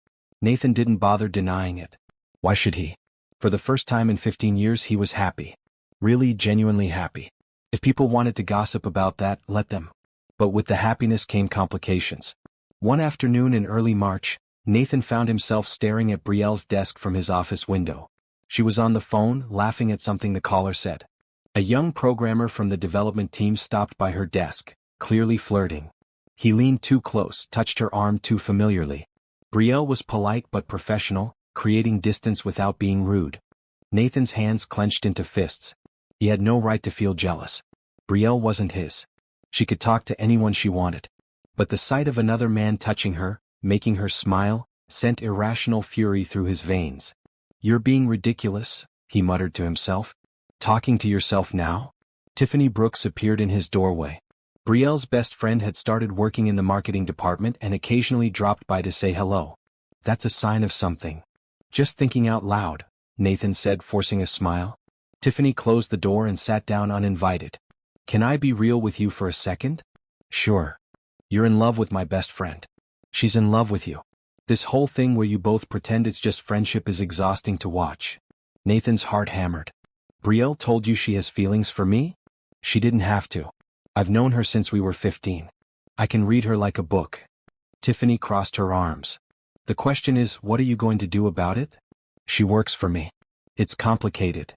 Nathan didn't bother denying it. Why should he? For the first time in 15 years he was happy. Really, genuinely happy. If people wanted to gossip about that, let them. But with the happiness came complications. One afternoon in early March, Nathan found himself staring at Brielle's desk from his office window. She was on the phone, laughing at something the caller said. A young programmer from the development team stopped by her desk, clearly flirting. He leaned too close, touched her arm too familiarly. Brielle was polite but professional, creating distance without being rude. Nathan's hands clenched into fists. He had no right to feel jealous. Brielle wasn't his. She could talk to anyone she wanted. But the sight of another man touching her, making her smile, sent irrational fury through his veins. You're being ridiculous, he muttered to himself. Talking to yourself now? Tiffany Brooks appeared in his doorway. Brielle's best friend had started working in the marketing department and occasionally dropped by to say hello. That's a sign of something. Just thinking out loud, Nathan said, forcing a smile. Tiffany closed the door and sat down uninvited. Can I be real with you for a second? Sure. You're in love with my best friend. She's in love with you. This whole thing where you both pretend it's just friendship is exhausting to watch. Nathan's heart hammered. Brielle told you she has feelings for me? She didn't have to. I've known her since we were 15. I can read her like a book. Tiffany crossed her arms. The question is, what are you going to do about it? She works for me. It's complicated.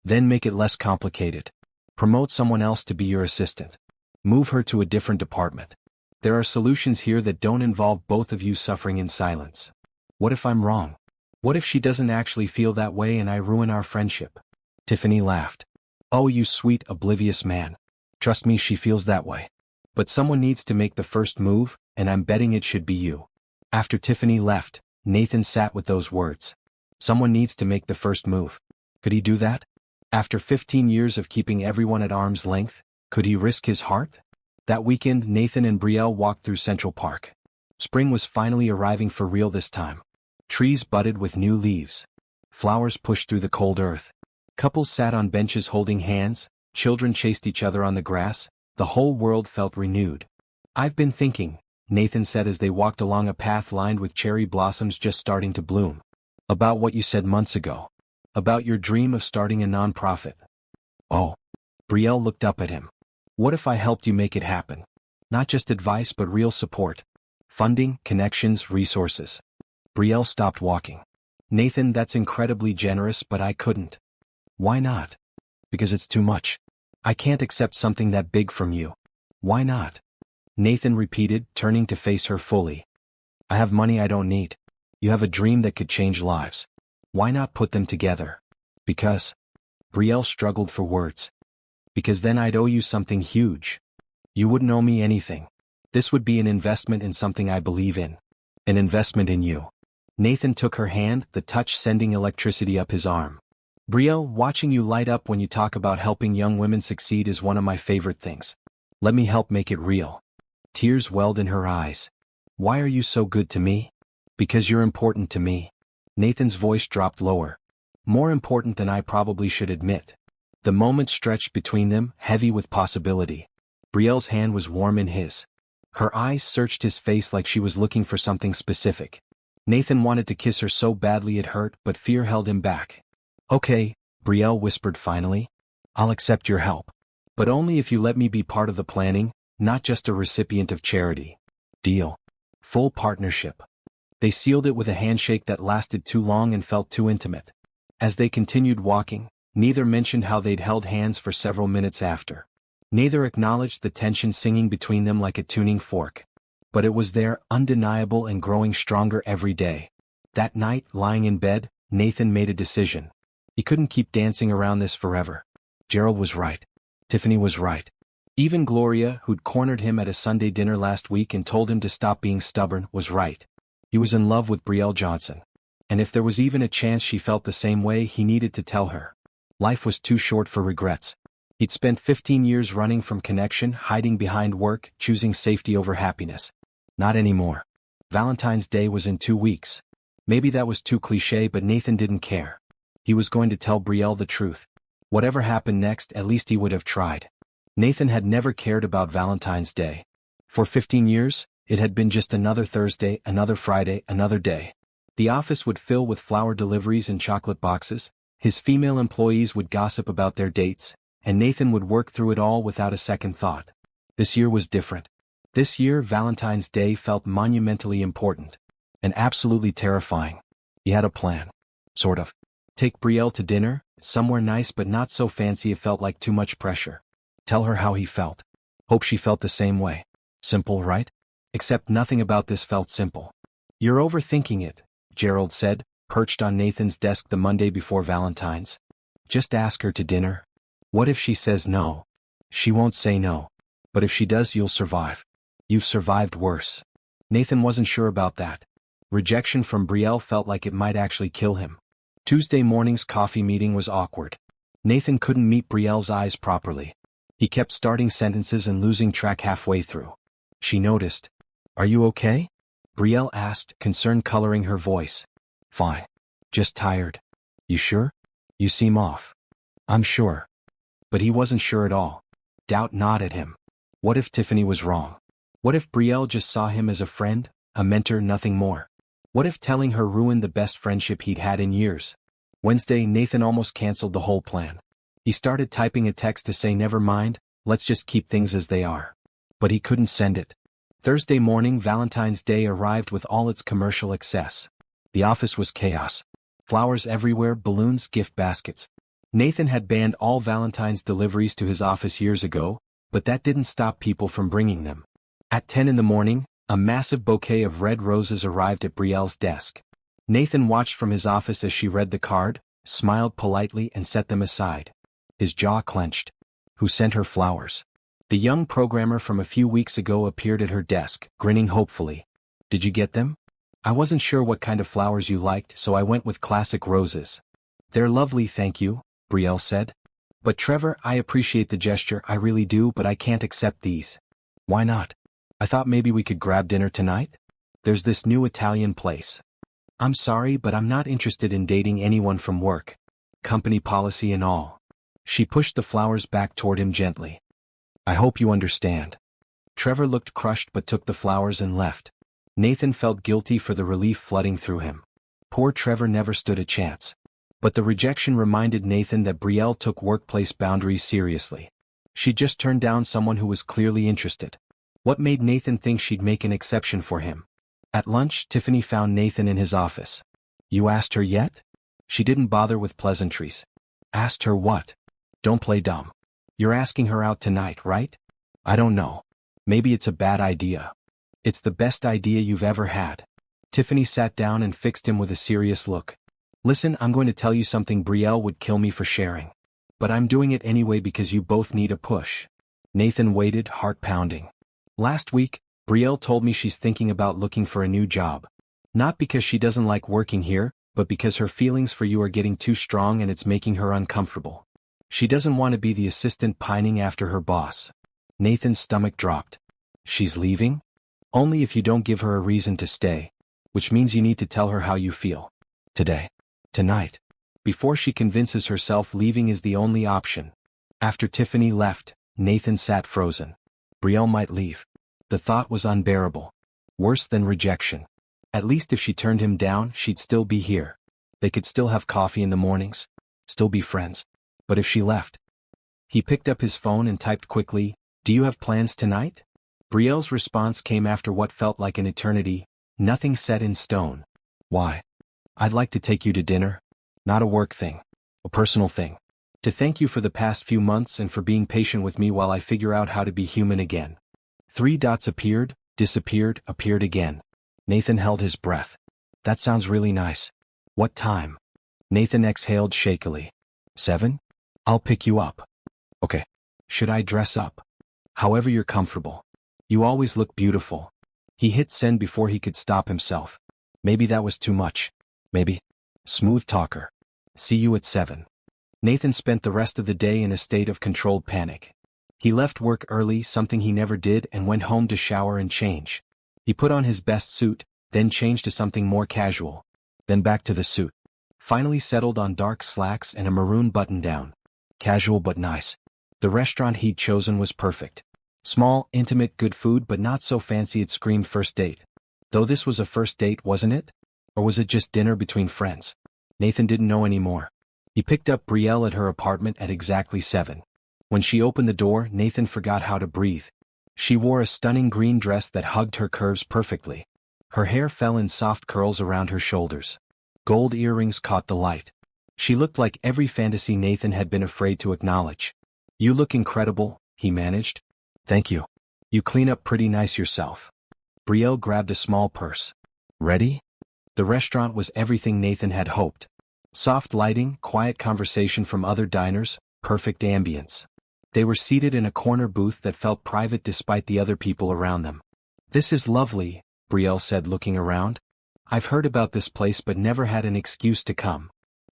Then make it less complicated. Promote someone else to be your assistant. Move her to a different department. There are solutions here that don't involve both of you suffering in silence. What if I'm wrong? What if she doesn't actually feel that way and I ruin our friendship? Tiffany laughed. Oh, you sweet, oblivious man. Trust me, she feels that way. But someone needs to make the first move, and I'm betting it should be you. After Tiffany left, Nathan sat with those words. Someone needs to make the first move. Could he do that? After 15 years of keeping everyone at arm's length, could he risk his heart? That weekend, Nathan and Brielle walked through Central Park. Spring was finally arriving for real this time. Trees budded with new leaves. Flowers pushed through the cold earth. Couples sat on benches holding hands, children chased each other on the grass, the whole world felt renewed. I've been thinking, Nathan said as they walked along a path lined with cherry blossoms just starting to bloom. About what you said months ago. About your dream of starting a nonprofit. Oh. Brielle looked up at him. What if I helped you make it happen? Not just advice but real support. Funding, connections, resources. Brielle stopped walking. Nathan, that's incredibly generous, but I couldn't. Why not? Because it's too much. I can't accept something that big from you. Why not? Nathan repeated, turning to face her fully. I have money I don't need. You have a dream that could change lives. Why not put them together? Because. Brielle struggled for words. Because then I'd owe you something huge. You wouldn't owe me anything. This would be an investment in something I believe in. An investment in you. Nathan took her hand, the touch sending electricity up his arm. Brielle, watching you light up when you talk about helping young women succeed is one of my favorite things. Let me help make it real. Tears welled in her eyes. Why are you so good to me? Because you're important to me. Nathan's voice dropped lower. More important than I probably should admit. The moment stretched between them, heavy with possibility. Brielle's hand was warm in his. Her eyes searched his face like she was looking for something specific. Nathan wanted to kiss her so badly it hurt, but fear held him back. "Okay," Brielle whispered finally. "I'll accept your help. But only if you let me be part of the planning, not just a recipient of charity. Deal?" Full partnership. They sealed it with a handshake that lasted too long and felt too intimate. As they continued walking, neither mentioned how they'd held hands for several minutes after. Neither acknowledged the tension singing between them like a tuning fork. But it was there, undeniable and growing stronger every day. That night, lying in bed, Nathan made a decision. He couldn't keep dancing around this forever. Gerald was right. Tiffany was right. Even Gloria, who'd cornered him at a Sunday dinner last week and told him to stop being stubborn, was right. He was in love with Brielle Johnson. And if there was even a chance she felt the same way, he needed to tell her. Life was too short for regrets. He'd spent 15 years running from connection, hiding behind work, choosing safety over happiness. Not anymore. Valentine's Day was in 2 weeks. Maybe that was too cliché, but Nathan didn't care. He was going to tell Brielle the truth. Whatever happened next, at least he would have tried. Nathan had never cared about Valentine's Day. For 15 years, it had been just another Thursday, another Friday, another day. The office would fill with flower deliveries and chocolate boxes, his female employees would gossip about their dates, and Nathan would work through it all without a second thought. This year was different. This year, Valentine's Day felt monumentally important. And absolutely terrifying. He had a plan. Sort of. Take Brielle to dinner, somewhere nice but not so fancy it felt like too much pressure. Tell her how he felt. Hope she felt the same way. Simple, right? Except nothing about this felt simple. "You're overthinking it," Gerald said, perched on Nathan's desk the Monday before Valentine's. "Just ask her to dinner. What if she says no?" "She won't say no. But if she does, you'll survive. You've survived worse." Nathan wasn't sure about that. Rejection from Brielle felt like it might actually kill him. Tuesday morning's coffee meeting was awkward. Nathan couldn't meet Brielle's eyes properly. He kept starting sentences and losing track halfway through. She noticed. "Are you okay?" Brielle asked, concern coloring her voice. "Fine. Just tired." "You sure? You seem off." "I'm sure." But he wasn't sure at all. Doubt gnawed at him. What if Tiffany was wrong? What if Brielle just saw him as a friend, a mentor, nothing more? What if telling her ruined the best friendship he'd had in years? Wednesday, Nathan almost canceled the whole plan. He started typing a text to say never mind, let's just keep things as they are. But he couldn't send it. Thursday morning, Valentine's Day arrived with all its commercial excess. The office was chaos. Flowers everywhere, balloons, gift baskets. Nathan had banned all Valentine's deliveries to his office years ago, but that didn't stop people from bringing them. At 10 in the morning, a massive bouquet of red roses arrived at Brielle's desk. Nathan watched from his office as she read the card, smiled politely and set them aside. His jaw clenched. Who sent her flowers? The young programmer from a few weeks ago appeared at her desk, grinning hopefully. "Did you get them?" "I wasn't sure what kind of flowers you liked, so I went with classic roses." "They're lovely, thank you," Brielle said. "But Trevor, I appreciate the gesture, I really do, but I can't accept these." "Why not?" "I thought maybe we could grab dinner tonight. There's this new Italian place." "I'm sorry, but I'm not interested in dating anyone from work. Company policy and all." She pushed the flowers back toward him gently. "I hope you understand." Trevor looked crushed but took the flowers and left. Nathan felt guilty for the relief flooding through him. Poor Trevor never stood a chance. But the rejection reminded Nathan that Brielle took workplace boundaries seriously. She just turned down someone who was clearly interested. What made Nathan think she'd make an exception for him? At lunch, Tiffany found Nathan in his office. "You asked her yet?" She didn't bother with pleasantries. "Asked her what?" "Don't play dumb. You're asking her out tonight, right?" "I don't know. Maybe it's a bad idea." "It's the best idea you've ever had." Tiffany sat down and fixed him with a serious look. "Listen, I'm going to tell you something Brielle would kill me for sharing. But I'm doing it anyway because you both need a push." Nathan waited, heart pounding. "Last week, Brielle told me she's thinking about looking for a new job. Not because she doesn't like working here, but because her feelings for you are getting too strong and it's making her uncomfortable. She doesn't want to be the assistant pining after her boss." Nathan's stomach dropped. "She's leaving?" "Only if you don't give her a reason to stay. Which means you need to tell her how you feel. Today. Tonight. before she convinces herself leaving is the only option. After Tiffany left, Nathan sat frozen. Brielle might leave. The thought was unbearable. Worse than rejection. At least if she turned him down, she'd still be here. They could still have coffee in the mornings. Still be friends. But if she left? He picked up his phone and typed quickly, "Do you have plans tonight?" Brielle's response came after what felt like an eternity, nothing set in stone. "Why? I'd like to take you to dinner. Not a work thing. A personal thing. To thank you for the past few months and for being patient with me while I figure out how to be human again." Three dots appeared, disappeared, appeared again. Nathan held his breath. "That sounds really nice. What time?" Nathan exhaled shakily. 7? I'll pick you up. Okay. Should I dress up? However you're comfortable. You always look beautiful. He hit send before he could stop himself. Maybe that was too much. Maybe. Smooth talker. See you at 7. Nathan spent the rest of the day in a state of controlled panic. He left work early, something he never did, and went home to shower and change. He put on his best suit, then changed to something more casual. Then back to the suit. Finally settled on dark slacks and a maroon button-down. Casual but nice. The restaurant he'd chosen was perfect. Small, intimate, good food, but not so fancy it screamed first date. Though this was a first date, wasn't it? Or was it just dinner between friends? Nathan didn't know anymore. He picked up Brielle at her apartment at exactly 7. When she opened the door, Nathan forgot how to breathe. She wore a stunning green dress that hugged her curves perfectly. Her hair fell in soft curls around her shoulders. Gold earrings caught the light. She looked like every fantasy Nathan had been afraid to acknowledge. "You look incredible," he managed. "Thank you. You clean up pretty nice yourself." Brielle grabbed a small purse. "Ready?" The restaurant was everything Nathan had hoped. Soft lighting, quiet conversation from other diners, perfect ambience. They were seated in a corner booth that felt private despite the other people around them. "This is lovely," Brielle said, looking around. "I've heard about this place but never had an excuse to come.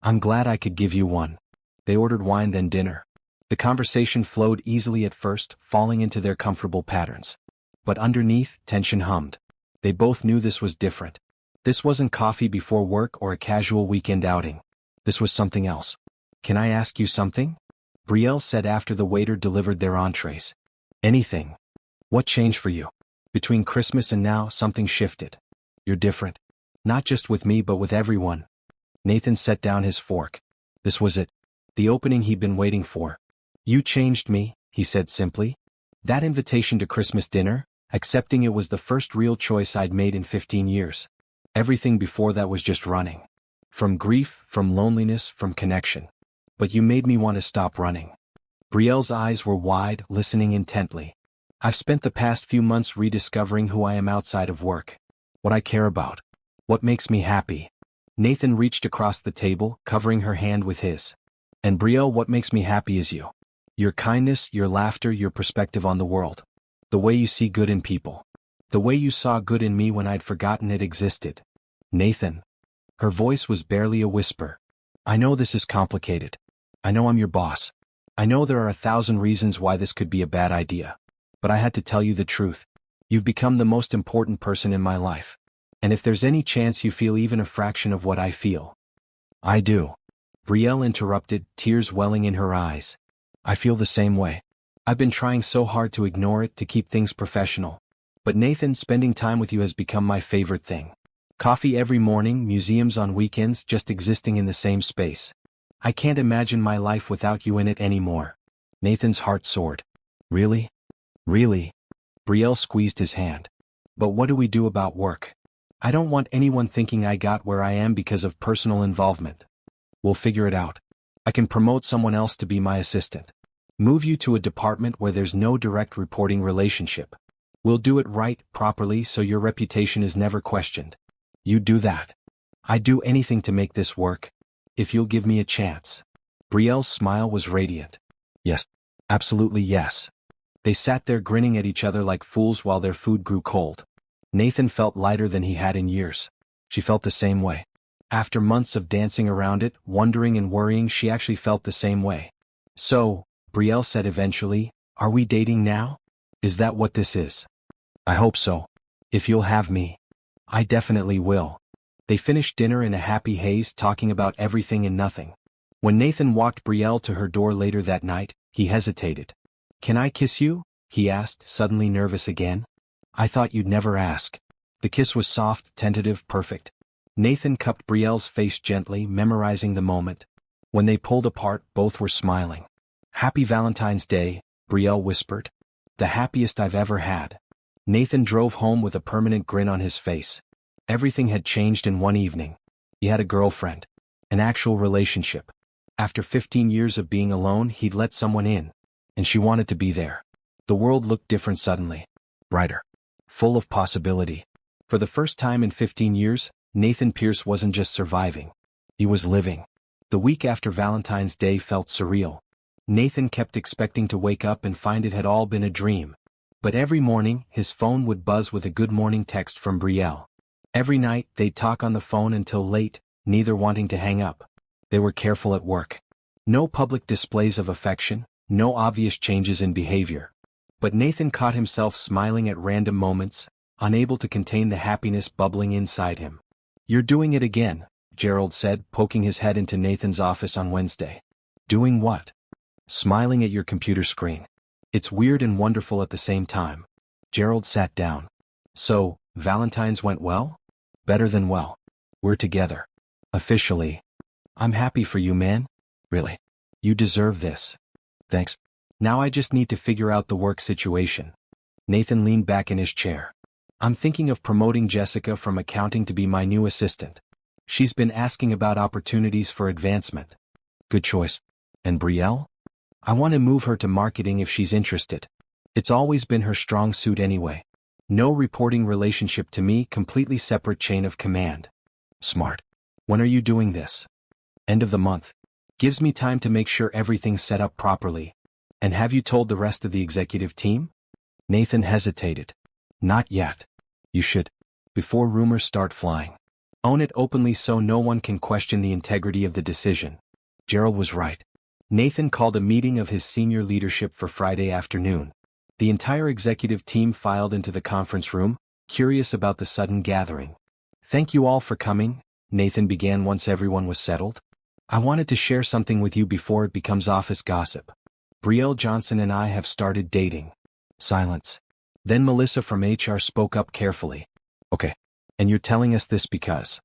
I'm glad I could give you one." They ordered wine then dinner. The conversation flowed easily at first, falling into their comfortable patterns. But underneath, tension hummed. They both knew this was different. This wasn't coffee before work or a casual weekend outing. This was something else. "Can I ask you something?" Brielle said after the waiter delivered their entrees. "Anything. What changed for you? Between Christmas and now, something shifted. You're different. Not just with me but with everyone." Nathan set down his fork. This was it. The opening he'd been waiting for. "You changed me," he said simply. That invitation to Christmas dinner, accepting it was the first real choice I'd made in 15 years. Everything before that was just running. From grief, from loneliness, from connection. But you made me want to stop running. Brielle's eyes were wide, listening intently. "I've spent the past few months rediscovering who I am outside of work. What I care about. What makes me happy." Nathan reached across the table, covering her hand with his. "And Brielle, what makes me happy is you. Your kindness, your laughter, your perspective on the world. The way you see good in people. The way you saw good in me when I'd forgotten it existed." "Nathan." Her voice was barely a whisper. "I know this is complicated. I know I'm your boss. I know there are 1,000 reasons why this could be a bad idea. But I had to tell you the truth. You've become the most important person in my life. And if there's any chance you feel even a fraction of what I feel." "I do." Brielle interrupted, tears welling in her eyes. "I feel the same way. I've been trying so hard to ignore it, to keep things professional. But Nathan, spending time with you has become my favorite thing. Coffee every morning, museums on weekends, just existing in the same space. I can't imagine my life without you in it anymore." Nathan's heart soared. "Really? Really?" Brielle squeezed his hand. "But what do we do about work? I don't want anyone thinking I got where I am because of personal involvement. We'll figure it out. I can promote someone else to be my assistant. Move you to a department where there's no direct reporting relationship. We'll do it right, properly, so your reputation is never questioned. You do that. I'd do anything to make this work. If you'll give me a chance." Brielle's smile was radiant. "Yes. Absolutely yes." They sat there grinning at each other like fools while their food grew cold. Nathan felt lighter than he had in years. She felt the same way. After months of dancing around it, wondering and worrying, she actually felt the same way. "So," Brielle said eventually, "are we dating now? Is that what this is?" "I hope so. If you'll have me." "I definitely will." They finished dinner in a happy haze, talking about everything and nothing. When Nathan walked Brielle to her door later that night, he hesitated. "Can I kiss you?" he asked, suddenly nervous again. "I thought you'd never ask." The kiss was soft, tentative, perfect. Nathan cupped Brielle's face gently, memorizing the moment. When they pulled apart, both were smiling. "Happy Valentine's Day," Brielle whispered. "The happiest I've ever had." Nathan drove home with a permanent grin on his face. Everything had changed in one evening. He had a girlfriend. An actual relationship. After 15 years of being alone, he'd let someone in. And she wanted to be there. The world looked different suddenly. Brighter. Full of possibility. For the first time in 15 years, Nathan Pierce wasn't just surviving. He was living. The week after Valentine's Day felt surreal. Nathan kept expecting to wake up and find it had all been a dream. But every morning, his phone would buzz with a good morning text from Brielle. Every night, they'd talk on the phone until late, neither wanting to hang up. They were careful at work. No public displays of affection, no obvious changes in behavior. But Nathan caught himself smiling at random moments, unable to contain the happiness bubbling inside him. "You're doing it again," Gerald said, poking his head into Nathan's office on Wednesday. "Doing what?" "Smiling at your computer screen. It's weird and wonderful at the same time." Gerald sat down. "So, Valentine's went well?" "Better than well. We're together. Officially. I'm happy for you, man. Really. You deserve this." "Thanks. Now I just need to figure out the work situation." Nathan leaned back in his chair. "I'm thinking of promoting Jessica from accounting to be my new assistant. She's been asking about opportunities for advancement." "Good choice. And Brielle?" "I want to move her to marketing if she's interested. It's always been her strong suit anyway. No reporting relationship to me, completely separate chain of command." "Smart. When are you doing this?" "End of the month. Gives me time to make sure everything's set up properly." "And have you told the rest of the executive team?" Nathan hesitated. "Not yet. You should. Before rumors start flying. Own it openly so no one can question the integrity of the decision." Gerald was right. Nathan called a meeting of his senior leadership for Friday afternoon. The entire executive team filed into the conference room, curious about the sudden gathering. "Thank you all for coming," Nathan began once everyone was settled. "I wanted to share something with you before it becomes office gossip. Brielle Johnson and I have started dating." Silence. Then Melissa from HR spoke up carefully. "Okay. And you're telling us this because?"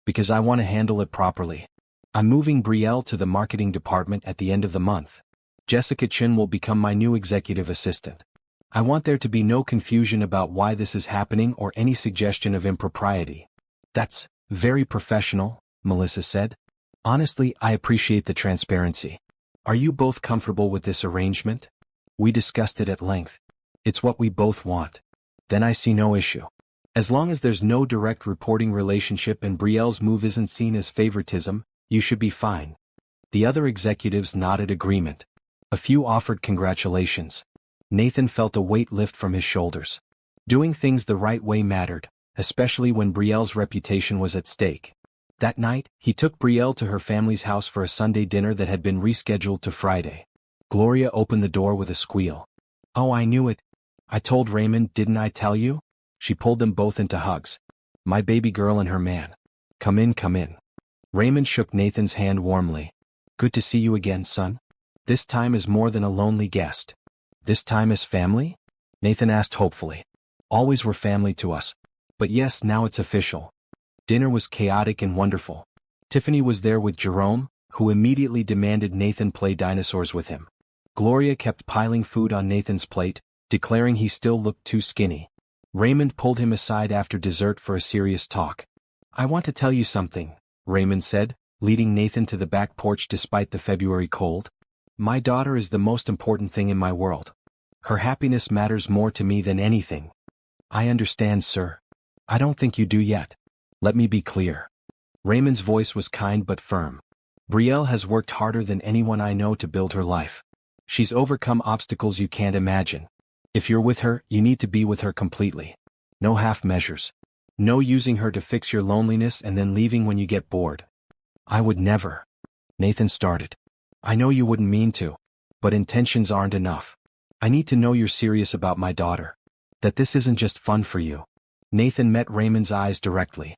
"Because I want to handle it properly. I'm moving Brielle to the marketing department at the end of the month. Jessica Chin will become my new executive assistant. I want there to be no confusion about why this is happening or any suggestion of impropriety." "That's very professional," Melissa said. "Honestly, I appreciate the transparency. Are you both comfortable with this arrangement?" "We discussed it at length. It's what we both want." "Then I see no issue. As long as there's no direct reporting relationship and Brielle's move isn't seen as favoritism, you should be fine." The other executives nodded agreement. A few offered congratulations. Nathan felt a weight lift from his shoulders. Doing things the right way mattered, especially when Brielle's reputation was at stake. That night, he took Brielle to her family's house for a Sunday dinner that had been rescheduled to Friday. Gloria opened the door with a squeal. "Oh, I knew it. I told Raymond, didn't I tell you?" She pulled them both into hugs. "My baby girl and her man. Come in, come in." Raymond shook Nathan's hand warmly. "Good to see you again, son. This time as more than a lonely guest." "This time as family?" Nathan asked hopefully. "Always were family to us. But yes, now it's official." Dinner was chaotic and wonderful. Tiffany was there with Jerome, who immediately demanded Nathan play dinosaurs with him. Gloria kept piling food on Nathan's plate, declaring he still looked too skinny. Raymond pulled him aside after dessert for a serious talk. "I want to tell you something," Raymond said, leading Nathan to the back porch despite the February cold. "My daughter is the most important thing in my world. Her happiness matters more to me than anything." "I understand, sir. I don't think you do yet. Let me be clear." Raymond's voice was kind but firm. "Brielle has worked harder than anyone I know to build her life. She's overcome obstacles you can't imagine. If you're with her, you need to be with her completely. No half measures. No using her to fix your loneliness and then leaving when you get bored." "I would never." Nathan started. "I know you wouldn't mean to. But intentions aren't enough. I need to know you're serious about my daughter. That this isn't just fun for you." Nathan met Raymond's eyes directly.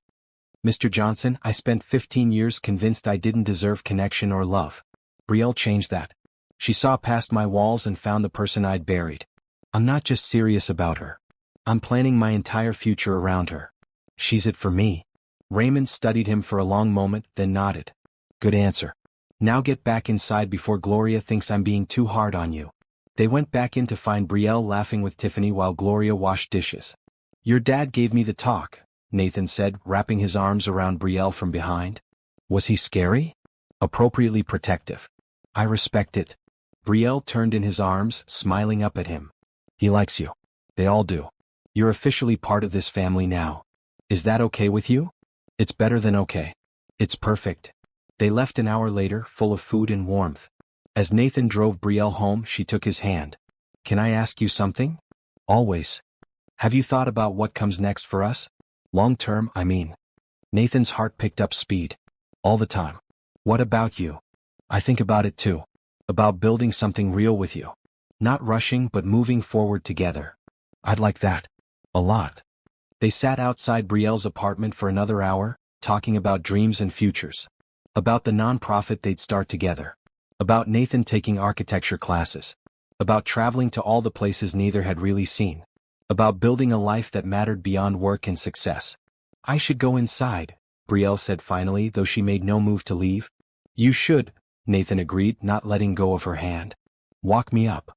Mr. Johnson, I spent 15 years convinced I didn't deserve connection or love. Brielle changed that. She saw past my walls and found the person I'd buried. I'm not just serious about her. I'm planning my entire future around her. She's it for me. Raymond studied him for a long moment, then nodded. Good answer. Now get back inside before Gloria thinks I'm being too hard on you. They went back in to find Brielle laughing with Tiffany while Gloria washed dishes. Your dad gave me the talk, Nathan said, wrapping his arms around Brielle from behind. Was he scary? Appropriately protective. I respect it. Brielle turned in his arms, smiling up at him. He likes you. They all do. You're officially part of this family now. Is that okay with you? It's better than okay. It's perfect. They left an hour later, full of food and warmth. As Nathan drove Brielle home, she took his hand. Can I ask you something? Always. Have you thought about what comes next for us? Long term, I mean. Nathan's heart picked up speed. All the time. What about you? I think about it too. About building something real with you. Not rushing but moving forward together. I'd like that. A lot. They sat outside Brielle's apartment for another hour, talking about dreams and futures. About the nonprofit they'd start together. About Nathan taking architecture classes. About traveling to all the places neither had really seen. About building a life that mattered beyond work and success. I should go inside, Brielle said finally, though she made no move to leave. You should, Nathan agreed, not letting go of her hand. Walk me up.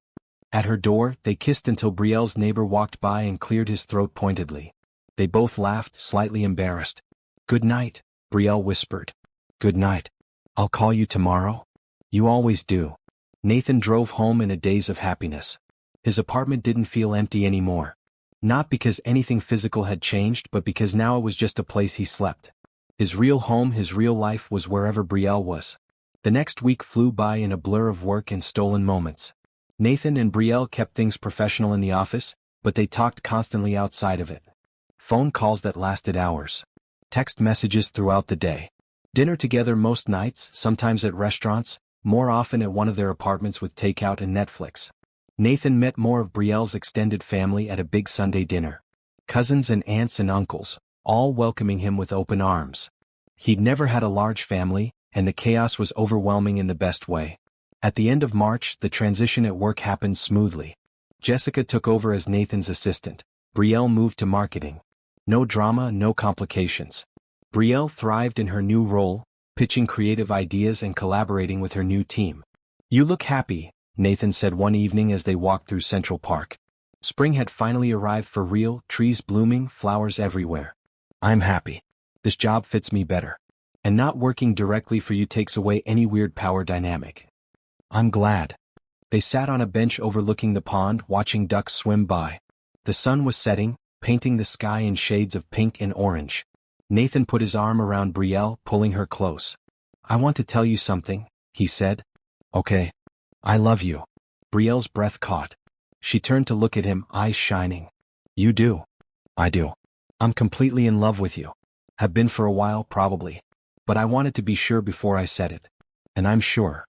At her door, they kissed until Brielle's neighbor walked by and cleared his throat pointedly. They both laughed, slightly embarrassed. Good night, Brielle whispered. Good night. I'll call you tomorrow. You always do. Nathan drove home in a daze of happiness. His apartment didn't feel empty anymore. Not because anything physical had changed, but because now it was just a place he slept. His real home, his real life was wherever Brielle was. The next week flew by in a blur of work and stolen moments. Nathan and Brielle kept things professional in the office, but they talked constantly outside of it. Phone calls that lasted hours. Text messages throughout the day. Dinner together most nights, sometimes at restaurants, more often at one of their apartments with takeout and Netflix. Nathan met more of Brielle's extended family at a big Sunday dinner. Cousins and aunts and uncles, all welcoming him with open arms. He'd never had a large family, and the chaos was overwhelming in the best way. At the end of March, the transition at work happened smoothly. Jessica took over as Nathan's assistant. Brielle moved to marketing. No drama, no complications. Brielle thrived in her new role, pitching creative ideas and collaborating with her new team. You look happy, Nathan said one evening as they walked through Central Park. Spring had finally arrived for real, trees blooming, flowers everywhere. I'm happy. This job fits me better. And not working directly for you takes away any weird power dynamic. I'm glad. They sat on a bench overlooking the pond, watching ducks swim by. The sun was setting, painting the sky in shades of pink and orange. Nathan put his arm around Brielle, pulling her close. I want to tell you something, he said. Okay. I love you. Brielle's breath caught. She turned to look at him, eyes shining. You do. I do. I'm completely in love with you. Have been for a while, probably. But I wanted to be sure before I said it. And I'm sure.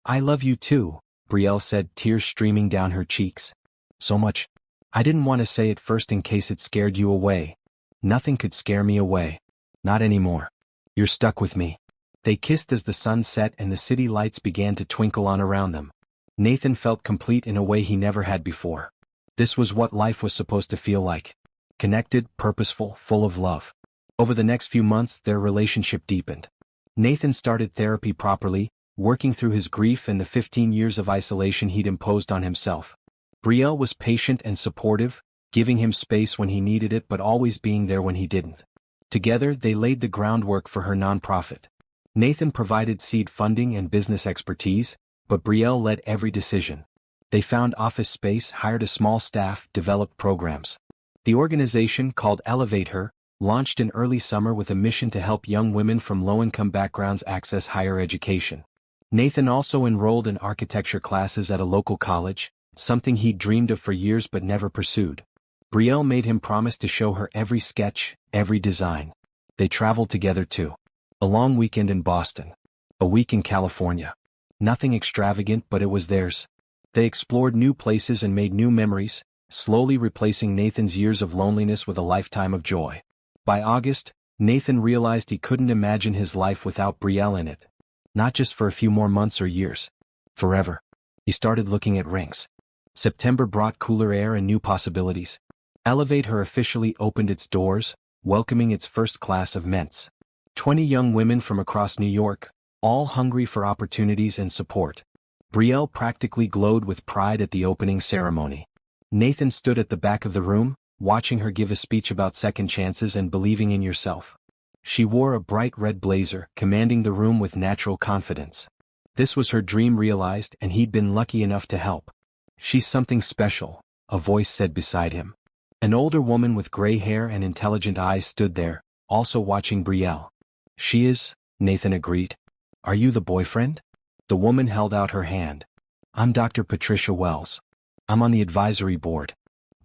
I love you too, Brielle said, tears streaming down her cheeks. So much. I didn't want to say it first in case it scared you away. Nothing could scare me away. Not anymore. You're stuck with me. They kissed as the sun set and the city lights began to twinkle on around them. Nathan felt complete in a way he never had before. This was what life was supposed to feel like. Connected, purposeful, full of love. Over the next few months, their relationship deepened. Nathan started therapy properly, working through his grief and the 15 years of isolation he'd imposed on himself. Brielle was patient and supportive, giving him space when he needed it but always being there when he didn't. Together, they laid the groundwork for her nonprofit. Nathan provided seed funding and business expertise, but Brielle led every decision. They found office space, hired a small staff, developed programs. The organization, called Elevate Her, launched in early summer with a mission to help young women from low-income backgrounds access higher education. Nathan also enrolled in architecture classes at a local college, something he'd dreamed of for years but never pursued. Brielle made him promise to show her every sketch, every design. They traveled together too. A long weekend in Boston. A week in California. Nothing extravagant, but it was theirs. They explored new places and made new memories, slowly replacing Nathan's years of loneliness with a lifetime of joy. By August, Nathan realized he couldn't imagine his life without Brielle in it. Not just for a few more months or years. Forever. He started looking at rings. September brought cooler air and new possibilities. Elevate Her officially opened its doors, welcoming its first class of ments. 20 young women from across New York, all hungry for opportunities and support. Brielle practically glowed with pride at the opening ceremony. Nathan stood at the back of the room, watching her give a speech about second chances and believing in yourself. She wore a bright red blazer, commanding the room with natural confidence. This was her dream realized, and he'd been lucky enough to help. She's something special, a voice said beside him. An older woman with gray hair and intelligent eyes stood there, also watching Brielle. She is, Nathan agreed. Are you the boyfriend? The woman held out her hand. I'm Dr. Patricia Wells. I'm on the advisory board.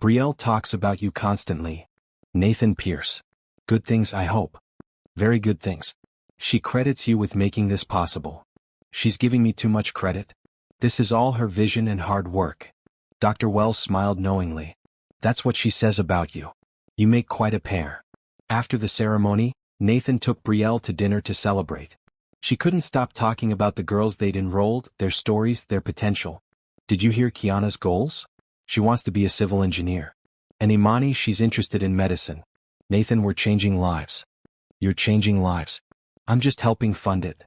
Brielle talks about you constantly. Nathan Pierce. Good things, I hope. Very good things. She credits you with making this possible. She's giving me too much credit. This is all her vision and hard work. Dr. Wells smiled knowingly. That's what she says about you. You make quite a pair. After the ceremony, Nathan took Brielle to dinner to celebrate. She couldn't stop talking about the girls they'd enrolled, their stories, their potential. Did you hear Kiana's goals? She wants to be a civil engineer. And Imani, she's interested in medicine. Nathan, we're changing lives. You're changing lives. I'm just helping fund it.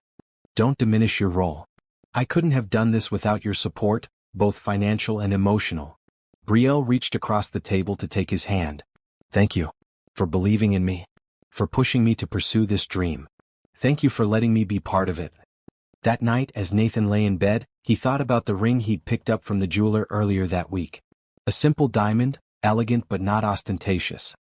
Don't diminish your role. I couldn't have done this without your support, both financial and emotional. Brielle reached across the table to take his hand. Thank you. For believing in me. For pushing me to pursue this dream. Thank you for letting me be part of it. That night, as Nathan lay in bed, he thought about the ring he'd picked up from the jeweler earlier that week. A simple diamond, elegant but not ostentatious.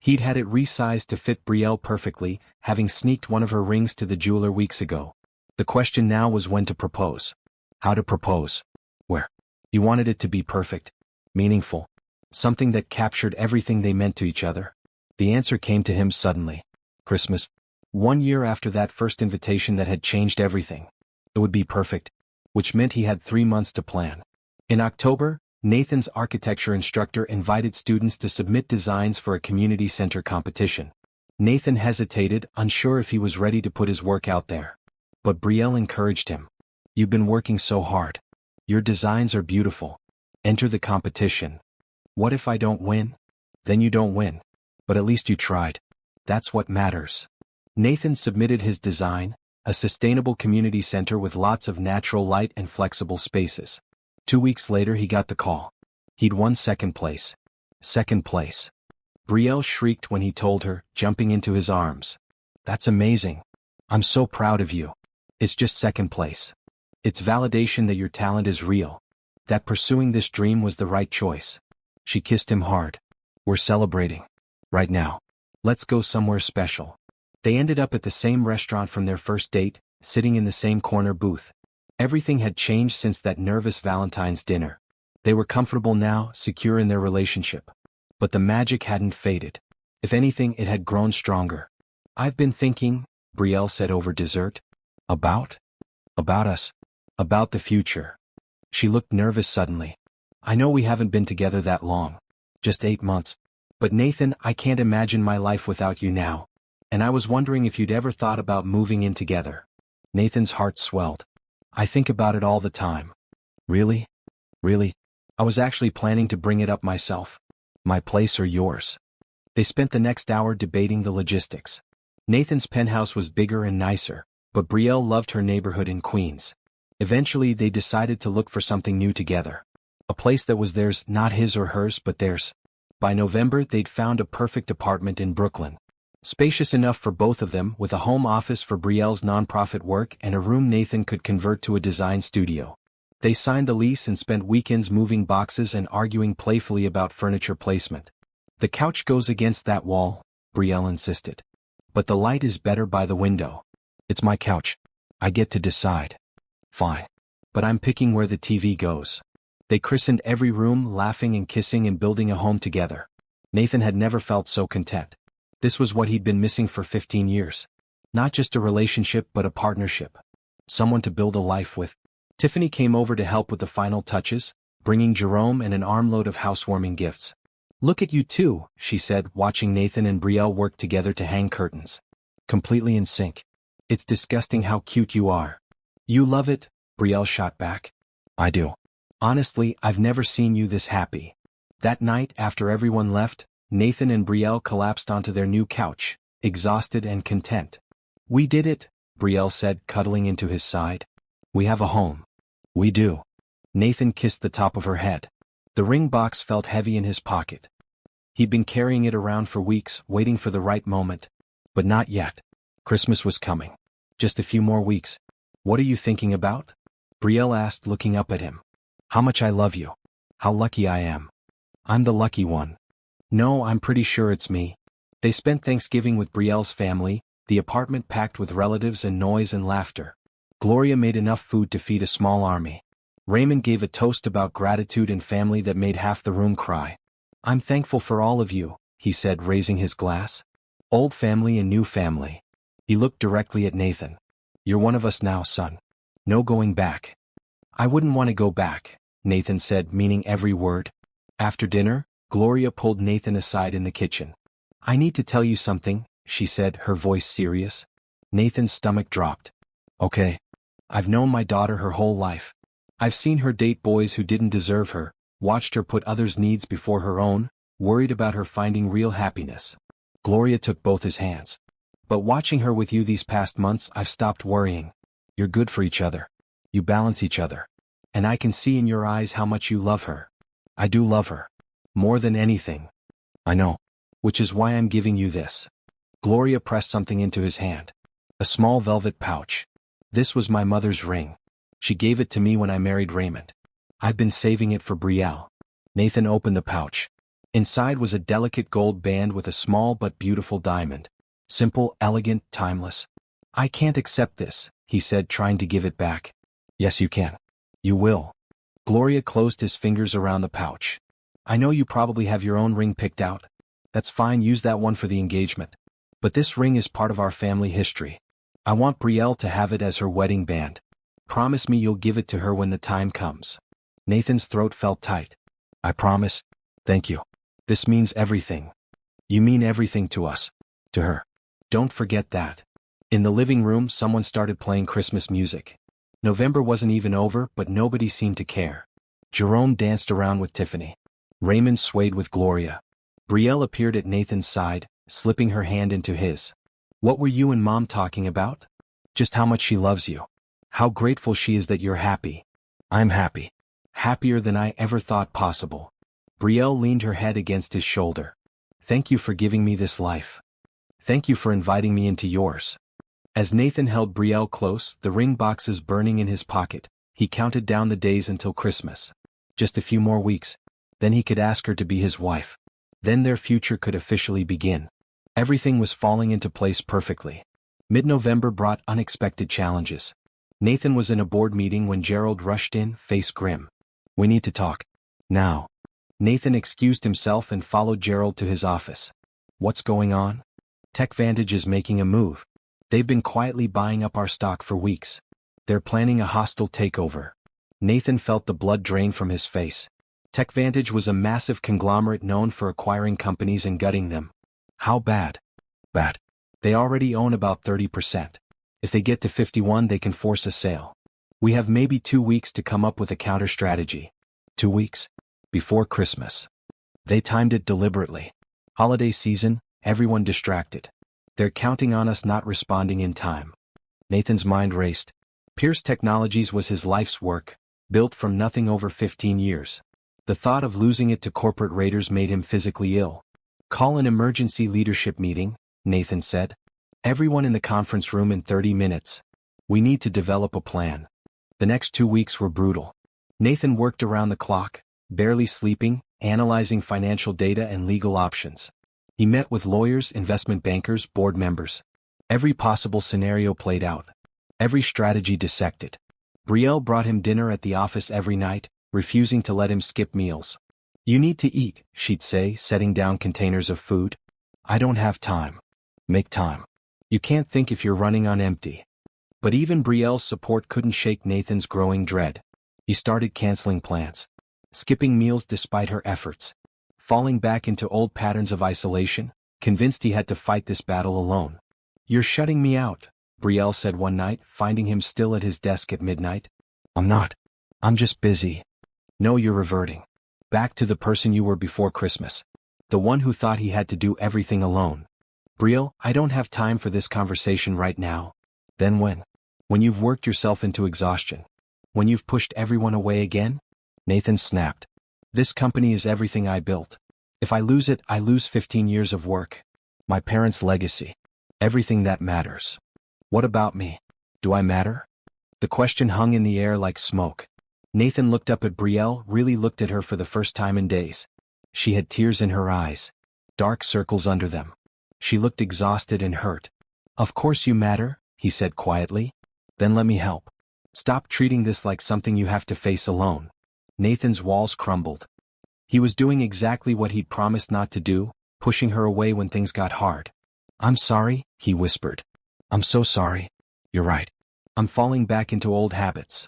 He'd had it resized to fit Brielle perfectly, having sneaked one of her rings to the jeweler weeks ago. The question now was when to propose. How to propose. Where? He wanted it to be perfect. Meaningful. Something that captured everything they meant to each other. The answer came to him suddenly. Christmas. 1 year after that first invitation that had changed everything. It would be perfect. Which meant he had 3 months to plan. In October, Nathan's architecture instructor invited students to submit designs for a community center competition. Nathan hesitated, unsure if he was ready to put his work out there. But Brielle encouraged him. You've been working so hard. Your designs are beautiful. Enter the competition. What if I don't win? Then you don't win. But at least you tried. That's what matters. Nathan submitted his design, a sustainable community center with lots of natural light and flexible spaces. 2 weeks later he got the call. He'd won second place. Second place. Brielle shrieked when he told her, jumping into his arms. That's amazing. I'm so proud of you. It's just second place. It's validation that your talent is real. That pursuing this dream was the right choice. She kissed him hard. We're celebrating. Right now. Let's go somewhere special. They ended up at the same restaurant from their first date, sitting in the same corner booth. Everything had changed since that nervous Valentine's dinner. They were comfortable now, secure in their relationship. But the magic hadn't faded. If anything, it had grown stronger. I've been thinking, Brielle said over dessert. About us. About the future. She looked nervous suddenly. I know we haven't been together that long. Just 8 months. But Nathan, I can't imagine my life without you now. And I was wondering if you'd ever thought about moving in together. Nathan's heart swelled. I think about it all the time. Really? Really? I was actually planning to bring it up myself. My place or yours? They spent the next hour debating the logistics. Nathan's penthouse was bigger and nicer, but Brielle loved her neighborhood in Queens. Eventually they decided to look for something new together. A place that was theirs, not his or hers, but theirs. By November they'd found a perfect apartment in Brooklyn. Spacious enough for both of them, with a home office for Brielle's nonprofit work and a room Nathan could convert to a design studio. They signed the lease and spent weekends moving boxes and arguing playfully about furniture placement. The couch goes against that wall, Brielle insisted. But the light is better by the window. It's my couch. I get to decide. Fine. But I'm picking where the TV goes. They christened every room, laughing and kissing and building a home together. Nathan had never felt so content. This was what he'd been missing for 15 years. Not just a relationship but a partnership. Someone to build a life with. Tiffany came over to help with the final touches, bringing Jerome and an armload of housewarming gifts. Look at you two, she said, watching Nathan and Brielle work together to hang curtains. Completely in sync. It's disgusting how cute you are. You love it, Brielle shot back. I do. Honestly, I've never seen you this happy. That night, after everyone left, Nathan and Brielle collapsed onto their new couch, exhausted and content. We did it, Brielle said, cuddling into his side. We have a home. We do. Nathan kissed the top of her head. The ring box felt heavy in his pocket. He'd been carrying it around for weeks, waiting for the right moment. But not yet. Christmas was coming. Just a few more weeks. What are you thinking about? Brielle asked, looking up at him. How much I love you. How lucky I am. I'm the lucky one. No, I'm pretty sure it's me. They spent Thanksgiving with Brielle's family, the apartment packed with relatives and noise and laughter. Gloria made enough food to feed a small army. Raymond gave a toast about gratitude and family that made half the room cry. I'm thankful for all of you, he said, raising his glass. Old family and new family. He looked directly at Nathan. You're one of us now, son. No going back. I wouldn't want to go back, Nathan said, meaning every word. After dinner, Gloria pulled Nathan aside in the kitchen. I need to tell you something, she said, her voice serious. Nathan's stomach dropped. Okay. I've known my daughter her whole life. I've seen her date boys who didn't deserve her, watched her put others' needs before her own, worried about her finding real happiness. Gloria took both his hands. But watching her with you these past months, I've stopped worrying. You're good for each other. You balance each other. And I can see in your eyes how much you love her. I do love her. More than anything. I know. Which is why I'm giving you this. Gloria pressed something into his hand. A small velvet pouch. This was my mother's ring. She gave it to me when I married Raymond. I've been saving it for Brielle. Nathan opened the pouch. Inside was a delicate gold band with a small but beautiful diamond. Simple, elegant, timeless. I can't accept this, he said, trying to give it back. Yes, you can. You will. Gloria closed his fingers around the pouch. I know you probably have your own ring picked out. That's fine, use that one for the engagement. But this ring is part of our family history. I want Brielle to have it as her wedding band. Promise me you'll give it to her when the time comes. Nathan's throat felt tight. I promise. Thank you. This means everything. You mean everything to us. To her. Don't forget that. In the living room, someone started playing Christmas music. November wasn't even over, but nobody seemed to care. Jerome danced around with Tiffany. Raymond swayed with Gloria. Brielle appeared at Nathan's side, slipping her hand into his. What were you and Mom talking about? Just how much she loves you. How grateful she is that you're happy. I'm happy. Happier than I ever thought possible. Brielle leaned her head against his shoulder. Thank you for giving me this life. Thank you for inviting me into yours. As Nathan held Brielle close, the ring boxes burning in his pocket, he counted down the days until Christmas. Just a few more weeks. Then he could ask her to be his wife. Then their future could officially begin. Everything was falling into place perfectly. Mid-November brought unexpected challenges. Nathan was in a board meeting when Gerald rushed in, face grim. We need to talk. Now. Nathan excused himself and followed Gerald to his office. What's going on? TechVantage is making a move. They've been quietly buying up our stock for weeks. They're planning a hostile takeover. Nathan felt the blood drain from his face. TechVantage was a massive conglomerate known for acquiring companies and gutting them. How bad? Bad. They already own about 30%. If they get to 51, they can force a sale. We have maybe 2 weeks to come up with a counter strategy. 2 weeks? Before Christmas. They timed it deliberately. Holiday season, everyone distracted. They're counting on us not responding in time. Nathan's mind raced. Pierce Technologies was his life's work, built from nothing over 15 years. The thought of losing it to corporate raiders made him physically ill. Call an emergency leadership meeting, Nathan said. Everyone in the conference room in 30 minutes. We need to develop a plan. The next 2 weeks were brutal. Nathan worked around the clock, barely sleeping, analyzing financial data and legal options. He met with lawyers, investment bankers, board members. Every possible scenario played out. Every strategy dissected. Brielle brought him dinner at the office every night, refusing to let him skip meals. You need to eat, she'd say, setting down containers of food. I don't have time. Make time. You can't think if you're running on empty. But even Brielle's support couldn't shake Nathan's growing dread. He started canceling plans. Skipping meals despite her efforts. falling back into old patterns of isolation, convinced he had to fight this battle alone. "You're shutting me out," Brielle said one night, finding him still at his desk at midnight. "I'm not. I'm just busy." "No, you're reverting. Back to the person you were before Christmas. The one who thought he had to do everything alone." "Brielle, I don't have time for this conversation right now." "Then when? When you've worked yourself into exhaustion. When you've pushed everyone away again?" Nathan snapped. "This company is everything I built. If I lose it, I lose 15 years of work. My parents' legacy. Everything that matters. What about me? Do I matter?" The question hung in the air like smoke. Nathan looked up at Brielle, really looked at her for the first time in days. She had tears in her eyes. Dark circles under them. She looked exhausted and hurt. "Of course you matter," he said quietly. "Then let me help. Stop treating this like something you have to face alone." Nathan's walls crumbled. He was doing exactly what he'd promised not to do, pushing her away when things got hard. "I'm sorry," he whispered. "I'm so sorry. You're right. I'm falling back into old habits."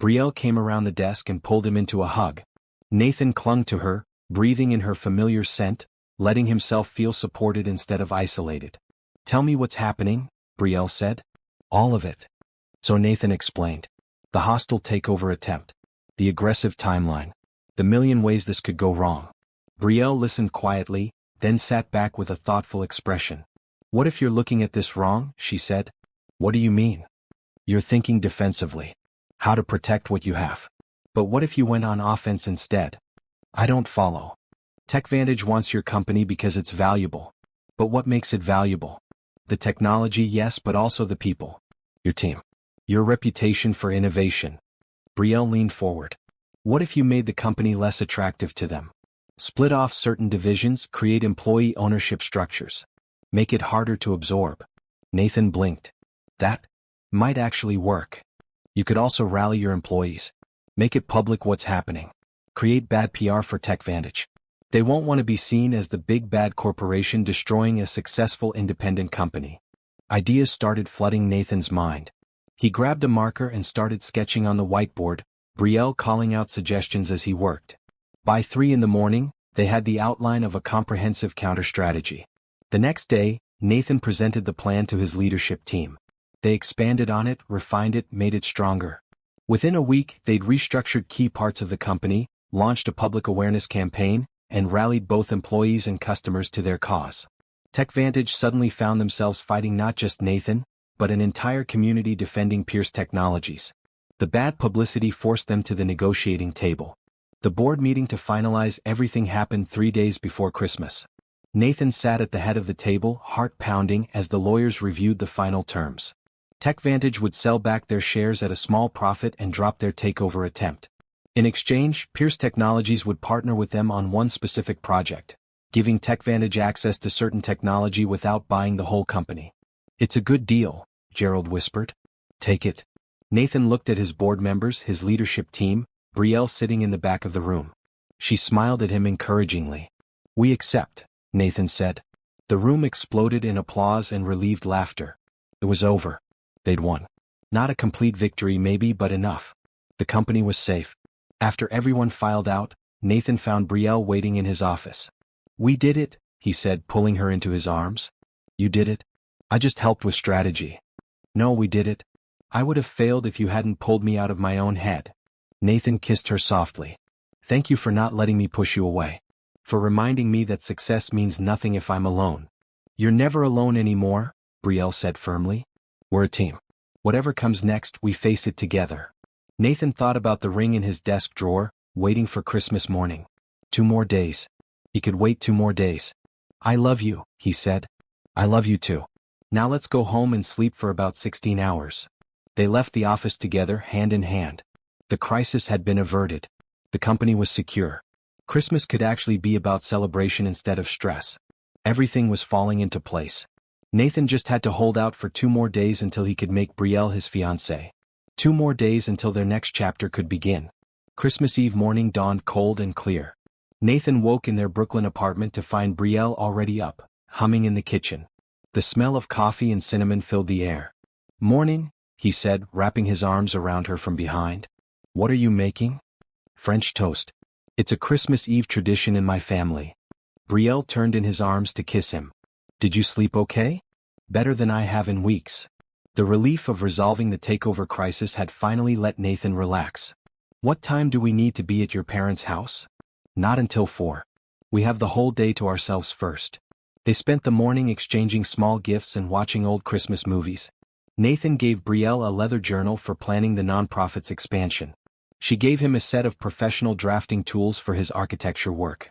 Brielle came around the desk and pulled him into a hug. Nathan clung to her, breathing in her familiar scent, letting himself feel supported instead of isolated. "Tell me what's happening," Brielle said. "All of it." So Nathan explained. The hostile takeover attempt. The aggressive timeline. The million ways this could go wrong. Brielle listened quietly, then sat back with a thoughtful expression. "What if you're looking at this wrong?" she said. "What do you mean?" "You're thinking defensively. How to protect what you have. But what if you went on offense instead?" "I don't follow. TechVantage wants your company because it's valuable. But what makes it valuable? The technology, yes, but also the people. Your team. Your reputation for innovation." Brielle leaned forward. "What if you made the company less attractive to them? Split off certain divisions, create employee ownership structures. Make it harder to absorb." Nathan blinked. "That might actually work. You could also rally your employees. Make it public what's happening. Create bad PR for TechVantage. They won't want to be seen as the big bad corporation destroying a successful independent company." Ideas started flooding Nathan's mind. He grabbed a marker and started sketching on the whiteboard, Brielle calling out suggestions as he worked. By 3 a.m, they had the outline of a comprehensive counter-strategy. The next day, Nathan presented the plan to his leadership team. They expanded on it, refined it, made it stronger. Within a week, they'd restructured key parts of the company, launched a public awareness campaign, and rallied both employees and customers to their cause. TechVantage suddenly found themselves fighting not just Nathan, but an entire community defending Pierce Technologies. The bad publicity forced them to the negotiating table. The board meeting to finalize everything happened 3 days before Christmas. Nathan sat at the head of the table, heart pounding, as the lawyers reviewed the final terms. TechVantage would sell back their shares at a small profit and drop their takeover attempt. In exchange, Pierce Technologies would partner with them on one specific project, giving TechVantage access to certain technology without buying the whole company. "It's a good deal," Gerald whispered. "Take it." Nathan looked at his board members, his leadership team, Brielle sitting in the back of the room. She smiled at him encouragingly. "We accept," Nathan said. The room exploded in applause and relieved laughter. It was over. They'd won. Not a complete victory maybe, but enough. The company was safe. After everyone filed out, Nathan found Brielle waiting in his office. "We did it," he said, pulling her into his arms. "You did it? I just helped with strategy." "No, we did it. I would have failed if you hadn't pulled me out of my own head." Nathan kissed her softly. "Thank you for not letting me push you away. For reminding me that success means nothing if I'm alone." "You're never alone anymore," Brielle said firmly. "We're a team. Whatever comes next, we face it together." Nathan thought about the ring in his desk drawer, waiting for Christmas morning. 2 more days. He could wait 2 more days. "I love you," he said. "I love you too. Now let's go home and sleep for about 16 hours. They left the office together, hand in hand. The crisis had been averted. The company was secure. Christmas could actually be about celebration instead of stress. Everything was falling into place. Nathan just had to hold out for 2 more days until he could make Brielle his fiancée. 2 more days until their next chapter could begin. Christmas Eve morning dawned cold and clear. Nathan woke in their Brooklyn apartment to find Brielle already up, humming in the kitchen. The smell of coffee and cinnamon filled the air. "Morning," he said, wrapping his arms around her from behind. "What are you making?" "French toast. It's a Christmas Eve tradition in my family. Brielle turned in his arms to kiss him. Did you sleep okay? Better than I have in weeks. The relief of resolving the takeover crisis had finally let Nathan relax. What time do we need to be at your parents' house? Not until 4. We have the whole day to ourselves first. They spent the morning exchanging small gifts and watching old Christmas movies. Nathan gave Brielle a leather journal for planning the nonprofit's expansion. She gave him a set of professional drafting tools for his architecture work.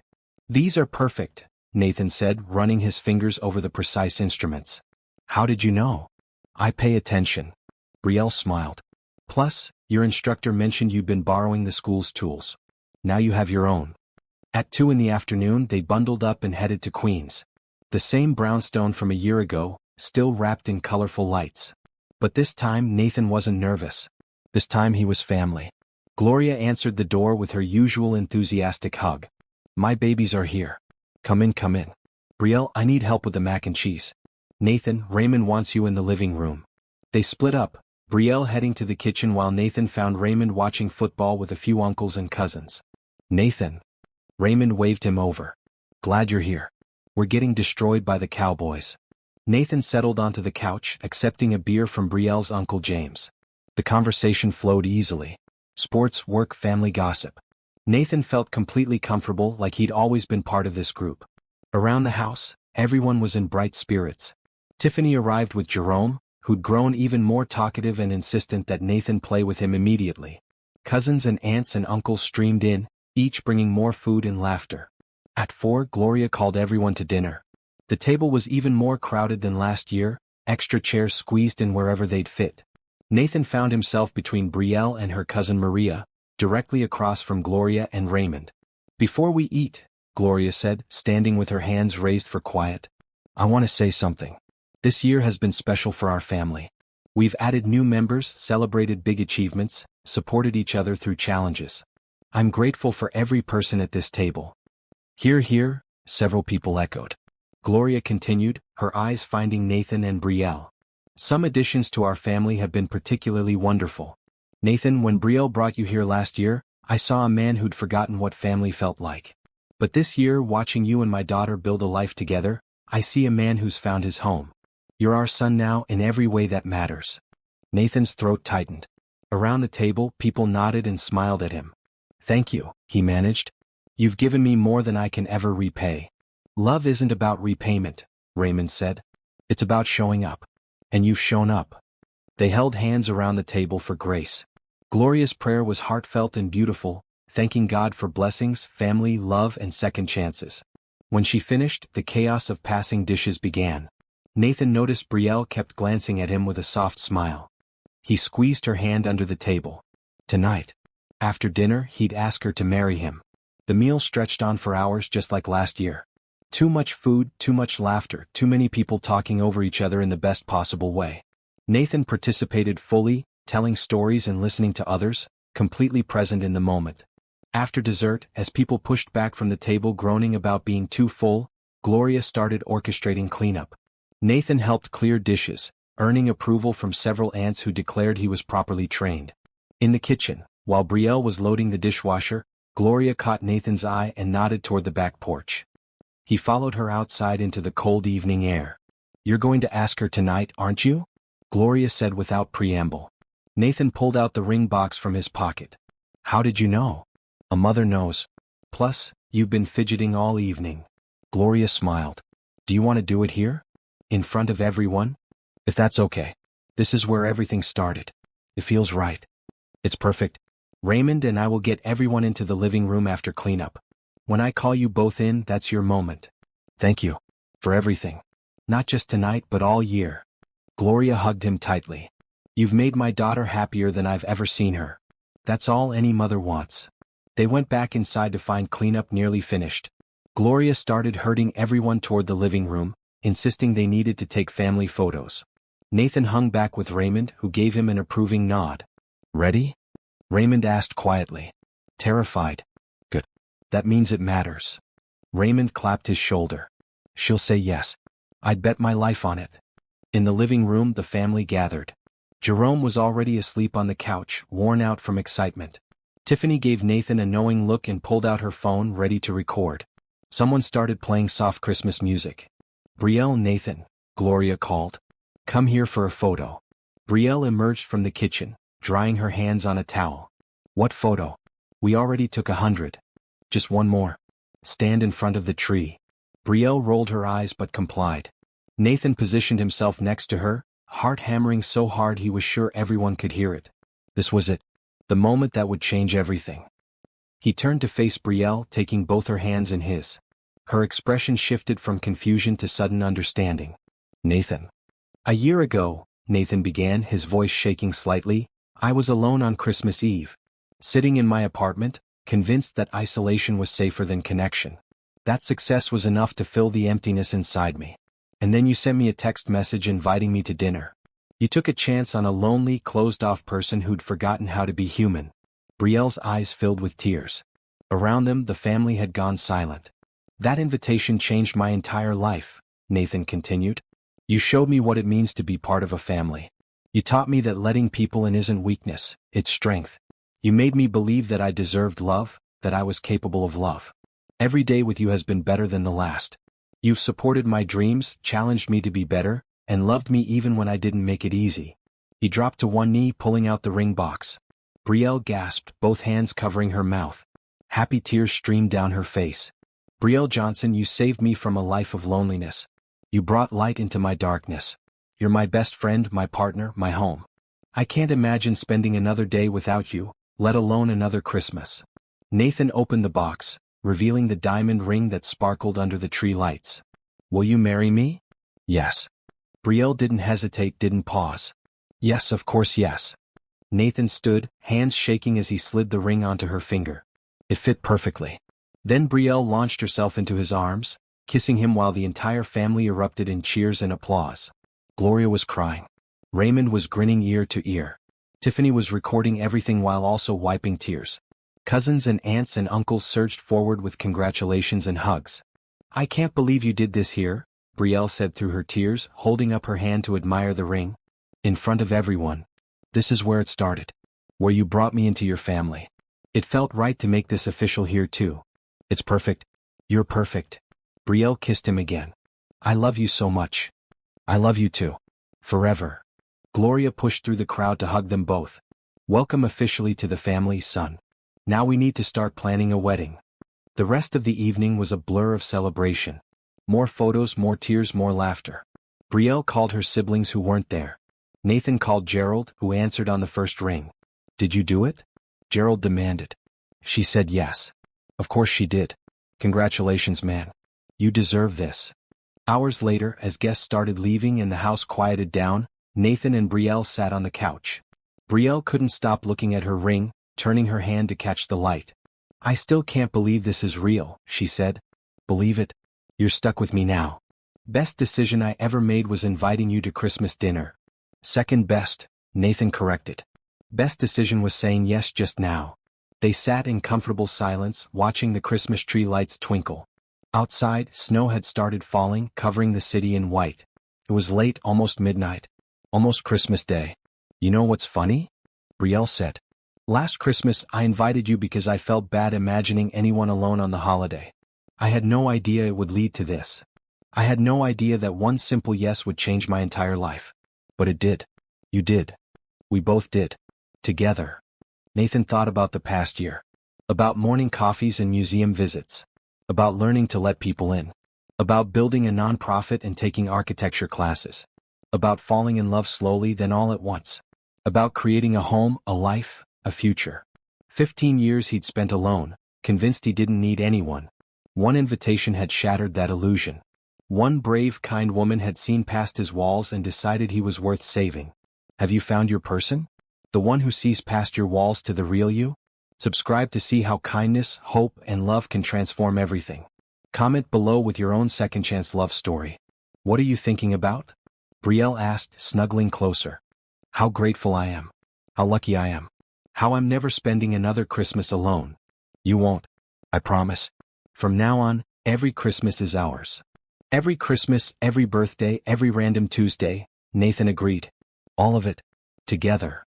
These are perfect, Nathan said, running his fingers over the precise instruments. How did you know? I pay attention. Brielle smiled. Plus, your instructor mentioned you'd been borrowing the school's tools. Now you have your own. At 2 in the afternoon they bundled up and headed to Queens. The same brownstone from a year ago, still wrapped in colorful lights. But this time Nathan wasn't nervous. This time he was family. Gloria answered the door with her usual enthusiastic hug. My babies are here. Come in, come in. Brielle, I need help with the mac and cheese. Nathan, Raymond wants you in the living room. They split up, Brielle heading to the kitchen while Nathan found Raymond watching football with a few uncles and cousins. Nathan. Raymond waved him over. Glad you're here. We're getting destroyed by the Cowboys. Nathan settled onto the couch, accepting a beer from Brielle's Uncle James. The conversation flowed easily. Sports, work, family gossip. Nathan felt completely comfortable, like he'd always been part of this group. Around the house, everyone was in bright spirits. Tiffany arrived with Jerome, who'd grown even more talkative and insistent that Nathan play with him immediately. Cousins and aunts and uncles streamed in, each bringing more food and laughter. At 4, Gloria called everyone to dinner. The table was even more crowded than last year, extra chairs squeezed in wherever they'd fit. Nathan found himself between Brielle and her cousin Maria, directly across from Gloria and Raymond. Before we eat, Gloria said, standing with her hands raised for quiet, I want to say something. This year has been special for our family. We've added new members, celebrated big achievements, supported each other through challenges. I'm grateful for every person at this table. Hear, hear, several people echoed. Gloria continued, her eyes finding Nathan and Brielle. Some additions to our family have been particularly wonderful. Nathan, when Brielle brought you here last year, I saw a man who'd forgotten what family felt like. But this year, watching you and my daughter build a life together, I see a man who's found his home. You're our son now in every way that matters. Nathan's throat tightened. Around the table, people nodded and smiled at him. Thank you, he managed. You've given me more than I can ever repay. Love isn't about repayment, Raymond said. It's about showing up. And you've shown up. They held hands around the table for grace. Gloria's prayer was heartfelt and beautiful, thanking God for blessings, family, love, and second chances. When she finished, the chaos of passing dishes began. Nathan noticed Brielle kept glancing at him with a soft smile. He squeezed her hand under the table. Tonight. After dinner, he'd ask her to marry him. The meal stretched on for hours just like last year. Too much food, too much laughter, too many people talking over each other in the best possible way. Nathan participated fully, telling stories and listening to others, completely present in the moment. After dessert, as people pushed back from the table groaning about being too full, Gloria started orchestrating cleanup. Nathan helped clear dishes, earning approval from several aunts who declared he was properly trained. In the kitchen, while Brielle was loading the dishwasher, Gloria caught Nathan's eye and nodded toward the back porch. He followed her outside into the cold evening air. You're going to ask her tonight, aren't you? Gloria said without preamble. Nathan pulled out the ring box from his pocket. How did you know? A mother knows. Plus, you've been fidgeting all evening. Gloria smiled. Do you want to do it here? In front of everyone? If that's okay. This is where everything started. It feels right. It's perfect. Raymond and I will get everyone into the living room after cleanup. When I call you both in, that's your moment. Thank you. For everything. Not just tonight but all year. Gloria hugged him tightly. You've made my daughter happier than I've ever seen her. That's all any mother wants. They went back inside to find cleanup nearly finished. Gloria started herding everyone toward the living room, insisting they needed to take family photos. Nathan hung back with Raymond, who gave him an approving nod. Ready? Raymond asked quietly. Terrified. Good. That means it matters. Raymond clapped his shoulder. She'll say yes. I'd bet my life on it. In the living room, the family gathered. Jerome was already asleep on the couch, worn out from excitement. Tiffany gave Nathan a knowing look and pulled out her phone ready to record. Someone started playing soft Christmas music. "Brielle, Nathan," Gloria called. "Come here for a photo." Brielle emerged from the kitchen, drying her hands on a towel. "What photo?" "We already took 100. Just one more." "Stand in front of the tree." Brielle rolled her eyes but complied. Nathan positioned himself next to her, heart hammering so hard he was sure everyone could hear it. This was it. The moment that would change everything. He turned to face Brielle, taking both her hands in his. Her expression shifted from confusion to sudden understanding. "Nathan." "A year ago," Nathan began, his voice shaking slightly, "I was alone on Christmas Eve. Sitting in my apartment, convinced that isolation was safer than connection. That success was enough to fill the emptiness inside me. And then you sent me a text message inviting me to dinner. You took a chance on a lonely, closed-off person who'd forgotten how to be human." Brielle's eyes filled with tears. Around them, the family had gone silent. "That invitation changed my entire life," Nathan continued. "You showed me what it means to be part of a family. You taught me that letting people in isn't weakness, it's strength. You made me believe that I deserved love, that I was capable of love. Every day with you has been better than the last. You've supported my dreams, challenged me to be better, and loved me even when I didn't make it easy." He dropped to one knee, pulling out the ring box. Brielle gasped, both hands covering her mouth. Happy tears streamed down her face. "Brielle Johnson, you saved me from a life of loneliness. You brought light into my darkness. You're my best friend, my partner, my home. I can't imagine spending another day without you, let alone another Christmas." Nathan opened the box, revealing the diamond ring that sparkled under the tree lights. "Will you marry me?" "Yes." Brielle didn't hesitate, didn't pause. "Yes, of course, yes." Nathan stood, hands shaking as he slid the ring onto her finger. It fit perfectly. Then Brielle launched herself into his arms, kissing him while the entire family erupted in cheers and applause. Gloria was crying. Raymond was grinning ear to ear. Tiffany was recording everything while also wiping tears. Cousins and aunts and uncles surged forward with congratulations and hugs. "I can't believe you did this here," Brielle said through her tears, holding up her hand to admire the ring. "In front of everyone. This is where it started. Where you brought me into your family. It felt right to make this official here too. It's perfect. You're perfect." Brielle kissed him again. "I love you so much." "I love you too. Forever." Gloria pushed through the crowd to hug them both. "Welcome officially to the family, son. Now we need to start planning a wedding." The rest of the evening was a blur of celebration. More photos, more tears, more laughter. Brielle called her siblings who weren't there. Nathan called Gerald, who answered on the first ring. "Did you do it?" Gerald demanded. She said yes. "Of course she did. Congratulations, man. You deserve this." Hours later, as guests started leaving and the house quieted down, Nathan and Brielle sat on the couch. Brielle couldn't stop looking at her ring, turning her hand to catch the light. "I still can't believe this is real," she said. "Believe it? You're stuck with me now. Best decision I ever made was inviting you to Christmas dinner." "Second best," Nathan corrected. "Best decision was saying yes just now." They sat in comfortable silence, watching the Christmas tree lights twinkle. Outside, snow had started falling, covering the city in white. It was late, almost midnight. Almost Christmas Day. "You know what's funny?" Brielle said. "Last Christmas I invited you because I felt bad imagining anyone alone on the holiday. I had no idea it would lead to this. I had no idea that one simple yes would change my entire life. But it did. You did. We both did. Together." Nathan thought about the past year. About morning coffees and museum visits. About learning to let people in. About building a nonprofit and taking architecture classes. About falling in love slowly then all at once. About creating a home, a life, a future. 15 years he'd spent alone, convinced he didn't need anyone. One invitation had shattered that illusion. One brave, kind woman had seen past his walls and decided he was worth saving. Have you found your person? The one who sees past your walls to the real you? Subscribe to see how kindness, hope, and love can transform everything. Comment below with your own second chance love story. What are you thinking about? Brielle asked, snuggling closer. How grateful I am. How lucky I am. How I'm never spending another Christmas alone. You won't. I promise. From now on, every Christmas is ours. Every Christmas, every birthday, every random Tuesday, Nathan agreed. All of it. Together.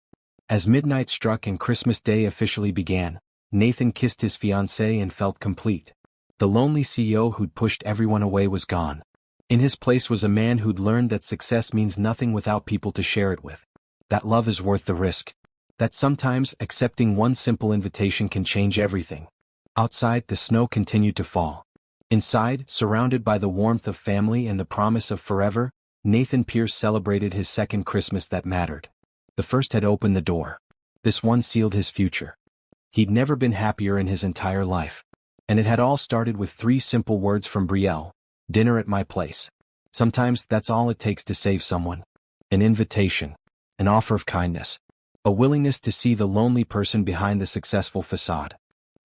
As midnight struck and Christmas Day officially began, Nathan kissed his fiancée and felt complete. The lonely CEO who'd pushed everyone away was gone. In his place was a man who'd learned that success means nothing without people to share it with. That love is worth the risk. That sometimes accepting one simple invitation can change everything. Outside, the snow continued to fall. Inside, surrounded by the warmth of family and the promise of forever, Nathan Pierce celebrated his second Christmas that mattered. The first had opened the door. This one sealed his future. He'd never been happier in his entire life. And it had all started with 3 simple words from Brielle: dinner at my place. Sometimes that's all it takes to save someone. An invitation. An offer of kindness. A willingness to see the lonely person behind the successful facade.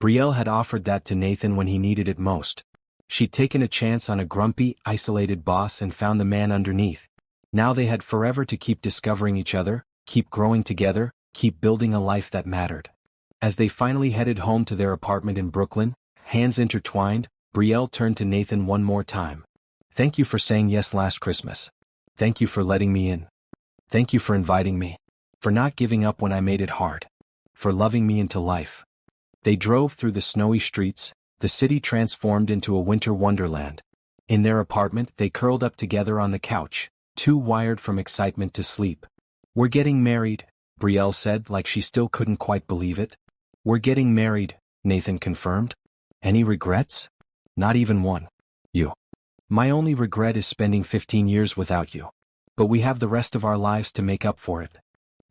Brielle had offered that to Nathan when he needed it most. She'd taken a chance on a grumpy, isolated boss and found the man underneath. Now they had forever to keep discovering each other, keep growing together, keep building a life that mattered. As they finally headed home to their apartment in Brooklyn, hands intertwined, Brielle turned to Nathan one more time. Thank you for saying yes last Christmas. Thank you for letting me in. Thank you for inviting me. For not giving up when I made it hard. For loving me into life. They drove through the snowy streets, the city transformed into a winter wonderland. In their apartment, they curled up together on the couch, too wired from excitement to sleep. We're getting married, Brielle said like she still couldn't quite believe it. We're getting married, Nathan confirmed. Any regrets? Not even one. You. My only regret is spending 15 years without you. But we have the rest of our lives to make up for it.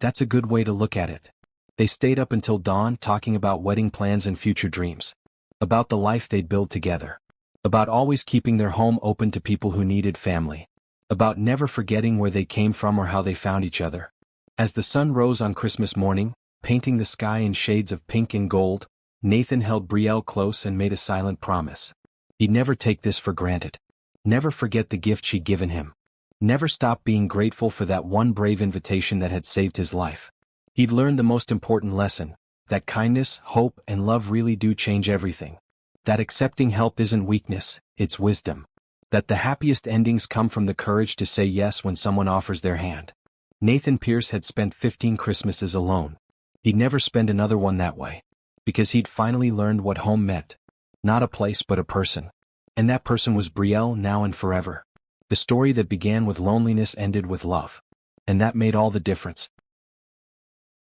That's a good way to look at it. They stayed up until dawn talking about wedding plans and future dreams. About the life they'd build together. About always keeping their home open to people who needed family. About never forgetting where they came from or how they found each other. As the sun rose on Christmas morning, painting the sky in shades of pink and gold, Nathan held Brielle close and made a silent promise. He'd never take this for granted. Never forget the gift she'd given him. Never stop being grateful for that one brave invitation that had saved his life. He'd learned the most important lesson, that kindness, hope, and love really do change everything. That accepting help isn't weakness, it's wisdom. That the happiest endings come from the courage to say yes when someone offers their hand. Nathan Pierce had spent 15 Christmases alone. He'd never spend another one that way. Because he'd finally learned what home meant. Not a place but a person. And that person was Brielle now and forever. The story that began with loneliness ended with love. And that made all the difference.